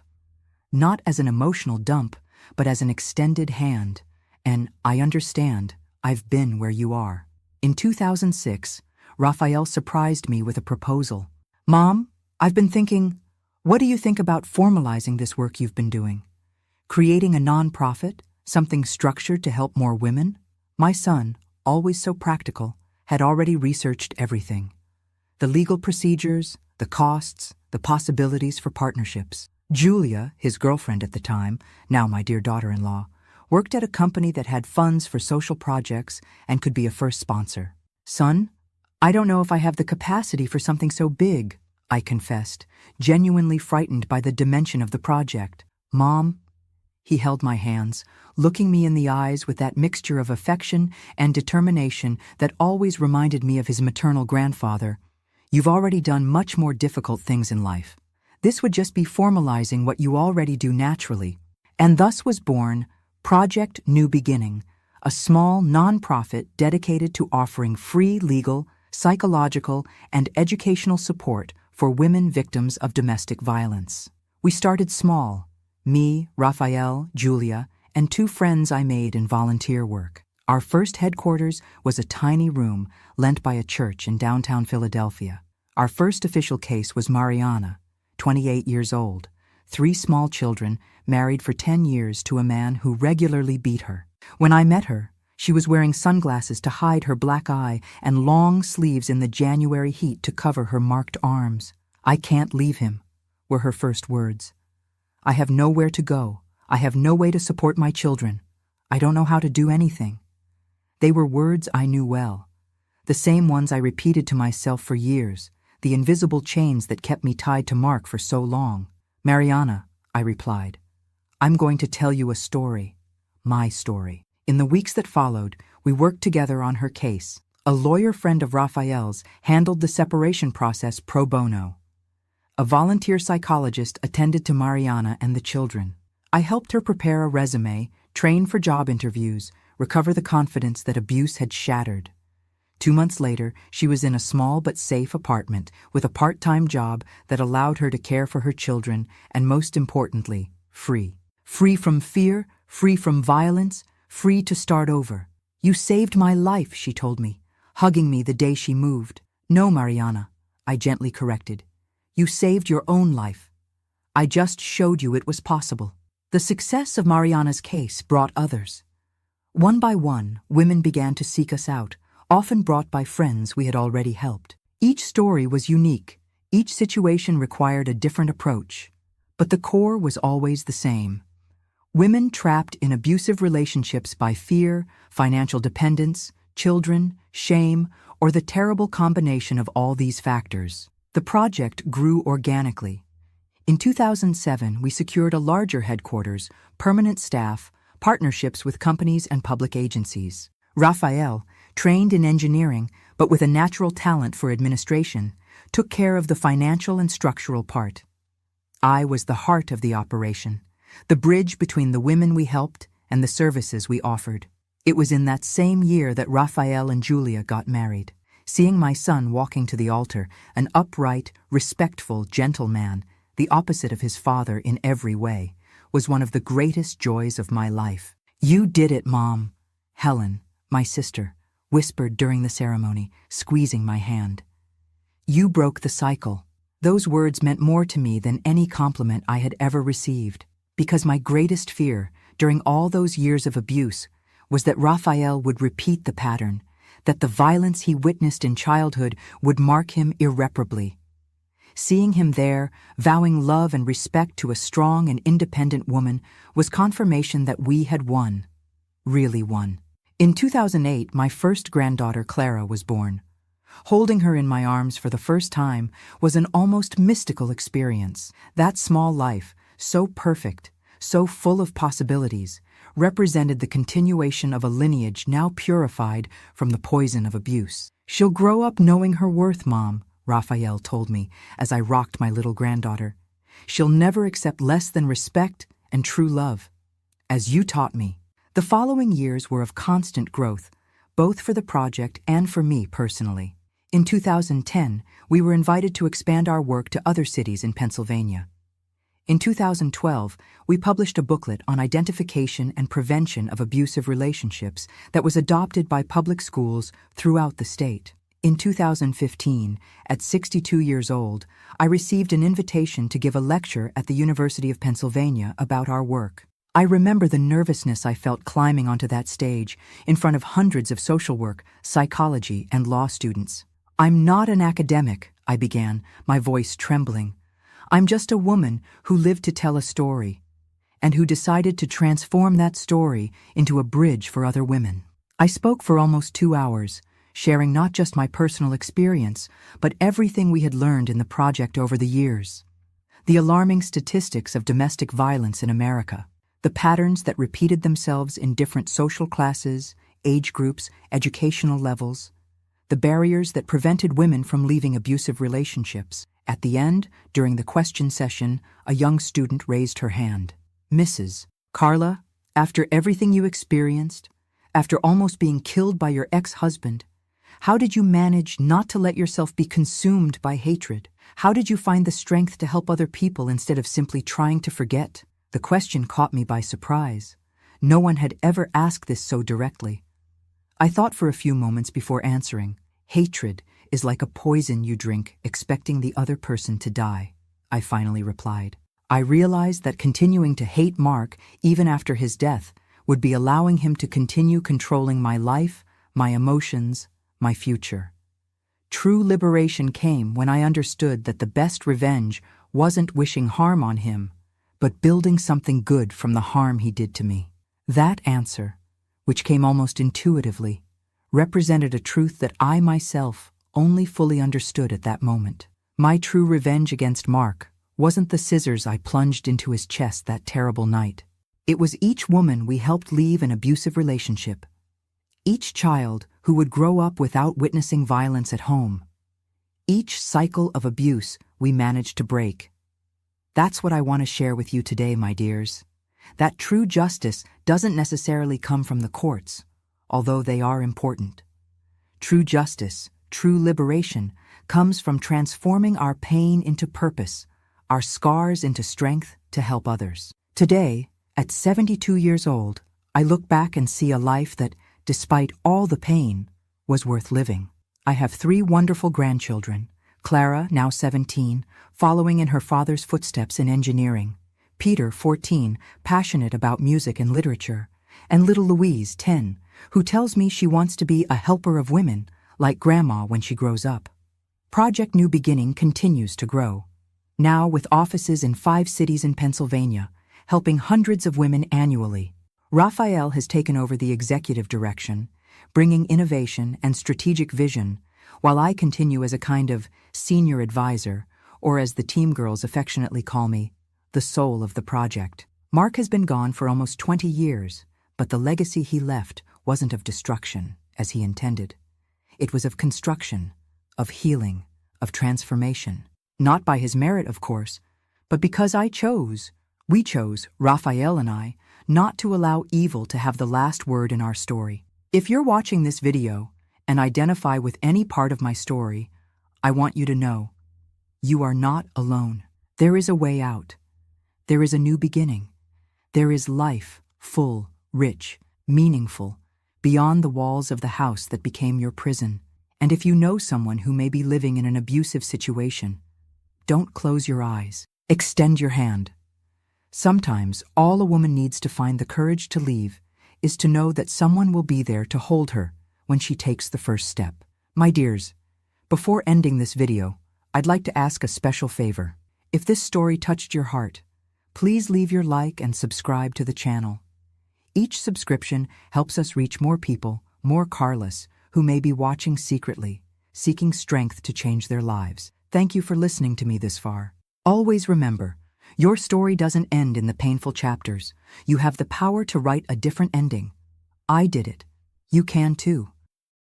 Not as an emotional dump, but as an extended hand. And I understand, I've been where you are. In 2006, Raphael surprised me with a proposal. Mom, I've been thinking, what do you think about formalizing this work you've been doing? Creating a nonprofit, something structured to help more women? My son, always so practical, had already researched everything. The legal procedures, the costs, the possibilities for partnerships. Julia, his girlfriend at the time, now my dear daughter-in-law, worked at a company that had funds for social projects and could be a first sponsor. Son, I don't know if I have the capacity for something so big, I confessed, genuinely frightened by the dimension of the project. Mom, he held my hands, looking me in the eyes with that mixture of affection and determination that always reminded me of his maternal grandfather. You've already done much more difficult things in life. This would just be formalizing what you already do naturally. And thus was born Project New Beginning, a small nonprofit dedicated to offering free legal, psychological, and educational support for women victims of domestic violence. We started small, me, Raphael, Julia, and 2 friends I made in volunteer work. Our first headquarters was a tiny room lent by a church in downtown Philadelphia. Our first official case was Mariana, 28 years old, 3 small children, married for 10 years to a man who regularly beat her. When I met her, she was wearing sunglasses to hide her black eye and long sleeves in the January heat to cover her marked arms. I can't leave him, were her first words. I have nowhere to go. I have no way to support my children. I don't know how to do anything. They were words I knew well, the same ones I repeated to myself for years, the invisible chains that kept me tied to Mark for so long. Mariana, I replied, I'm going to tell you a story, my story. In the weeks that followed, we worked together on her case. A lawyer friend of Raphael's handled the separation process pro bono. A volunteer psychologist attended to Mariana and the children. I helped her prepare a resume, train for job interviews, recover the confidence that abuse had shattered. 2 months later, she was in a small but safe apartment with a part-time job that allowed her to care for her children and, most importantly, free. Free from fear, free from violence, free to start over. You saved my life, she told me, hugging me the day she moved. No, Mariana, I gently corrected. You saved your own life. I just showed you it was possible. The success of Mariana's case brought others. One by one, women began to seek us out, often brought by friends we had already helped. Each story was unique. Each situation required a different approach. But the core was always the same. Women trapped in abusive relationships by fear, financial dependence, children, shame, or the terrible combination of all these factors. The project grew organically. In 2007, we secured a larger headquarters, permanent staff, partnerships with companies and public agencies. Raphael, trained in engineering but with a natural talent for administration, took care of the financial and structural part. I was the heart of the operation, the bridge between the women we helped and the services we offered. It was in that same year that Raphael and Julia got married. Seeing my son walking to the altar, an upright, respectful, gentle man, the opposite of his father in every way, was one of the greatest joys of my life. You did it, Mom. Helen, my sister, whispered during the ceremony, squeezing my hand. You broke the cycle. Those words meant more to me than any compliment I had ever received, because my greatest fear, during all those years of abuse, was that Raphael would repeat the pattern, that the violence he witnessed in childhood would mark him irreparably. Seeing him there, vowing love and respect to a strong and independent woman, was confirmation that we had won. Really won. In 2008, my first granddaughter, Clara, was born. Holding her in my arms for the first time was an almost mystical experience. That small life, so perfect, so full of possibilities, represented the continuation of a lineage now purified from the poison of abuse. She'll grow up knowing her worth, Mom, Raphael told me as I rocked my little granddaughter. She'll never accept less than respect and true love. As you taught me. The following years were of constant growth, both for the project and for me personally. In 2010, we were invited to expand our work to other cities in Pennsylvania. In 2012, we published a booklet on identification and prevention of abusive relationships that was adopted by public schools throughout the state. In 2015, at 62 years old, I received an invitation to give a lecture at the University of Pennsylvania about our work. I remember the nervousness I felt climbing onto that stage in front of hundreds of social work, psychology, and law students. "I'm not an academic," I began, my voice trembling. "I'm just a woman who lived to tell a story, and who decided to transform that story into a bridge for other women." I spoke for almost 2 hours, sharing not just my personal experience, but everything we had learned in the project over the years. The alarming statistics of domestic violence in America, the patterns that repeated themselves in different social classes, age groups, educational levels, the barriers that prevented women from leaving abusive relationships. At the end, during the question session, a young student raised her hand. "Mrs. Carla, after everything you experienced, after almost being killed by your ex-husband, how did you manage not to let yourself be consumed by hatred? How did you find the strength to help other people instead of simply trying to forget?" The question caught me by surprise. No one had ever asked this so directly. I thought for a few moments before answering. "Hatred is like a poison you drink, expecting the other person to die," I finally replied. I realized that continuing to hate Mark, even after his death, would be allowing him to continue controlling my life, my emotions, my future. True liberation came when I understood that the best revenge wasn't wishing harm on him, but building something good from the harm he did to me. That answer, which came almost intuitively, represented a truth that I myself only fully understood at that moment. My true revenge against Mark wasn't the scissors I plunged into his chest that terrible night. It was each woman we helped leave an abusive relationship, each child who would grow up without witnessing violence at home, each cycle of abuse we managed to break. That's what I want to share with you today, my dears. That true justice doesn't necessarily come from the courts, although they are important. True justice, true liberation, comes from transforming our pain into purpose, our scars into strength to help others. Today, at 72 years old, I look back and see a life that, despite all the pain, was worth living. I have 3 wonderful grandchildren, Clara, now 17, following in her father's footsteps in engineering, Peter, 14, passionate about music and literature, and little Louise, 10, who tells me she wants to be a helper of women, like Grandma when she grows up. Project New Beginning continues to grow, now with offices in 5 cities in Pennsylvania, helping hundreds of women annually. Raphael has taken over the executive direction, bringing innovation and strategic vision, while I continue as a kind of senior advisor, or as the team girls affectionately call me, the soul of the project. Mark has been gone for almost 20 years, but the legacy he left wasn't of destruction, as he intended. It was of construction, of healing, of transformation. Not by his merit, of course, but because we chose, Raphael and I, not to allow evil to have the last word in our story. If you're watching this video and identify with any part of my story, I want you to know, you are not alone. There is a way out. There is a new beginning. There is life, full, rich, meaningful, beyond the walls of the house that became your prison. And if you know someone who may be living in an abusive situation, don't close your eyes. Extend your hand. Sometimes all a woman needs to find the courage to leave is to know that someone will be there to hold her when she takes the first step. My dears, before ending this video, I'd like to ask a special favor. If this story touched your heart, please leave your like and subscribe to the channel. Each subscription helps us reach more people, more Carlas, who may be watching secretly, seeking strength to change their lives. Thank you for listening to me this far. Always remember, your story doesn't end in the painful chapters. You have the power to write a different ending. I did it. You can too.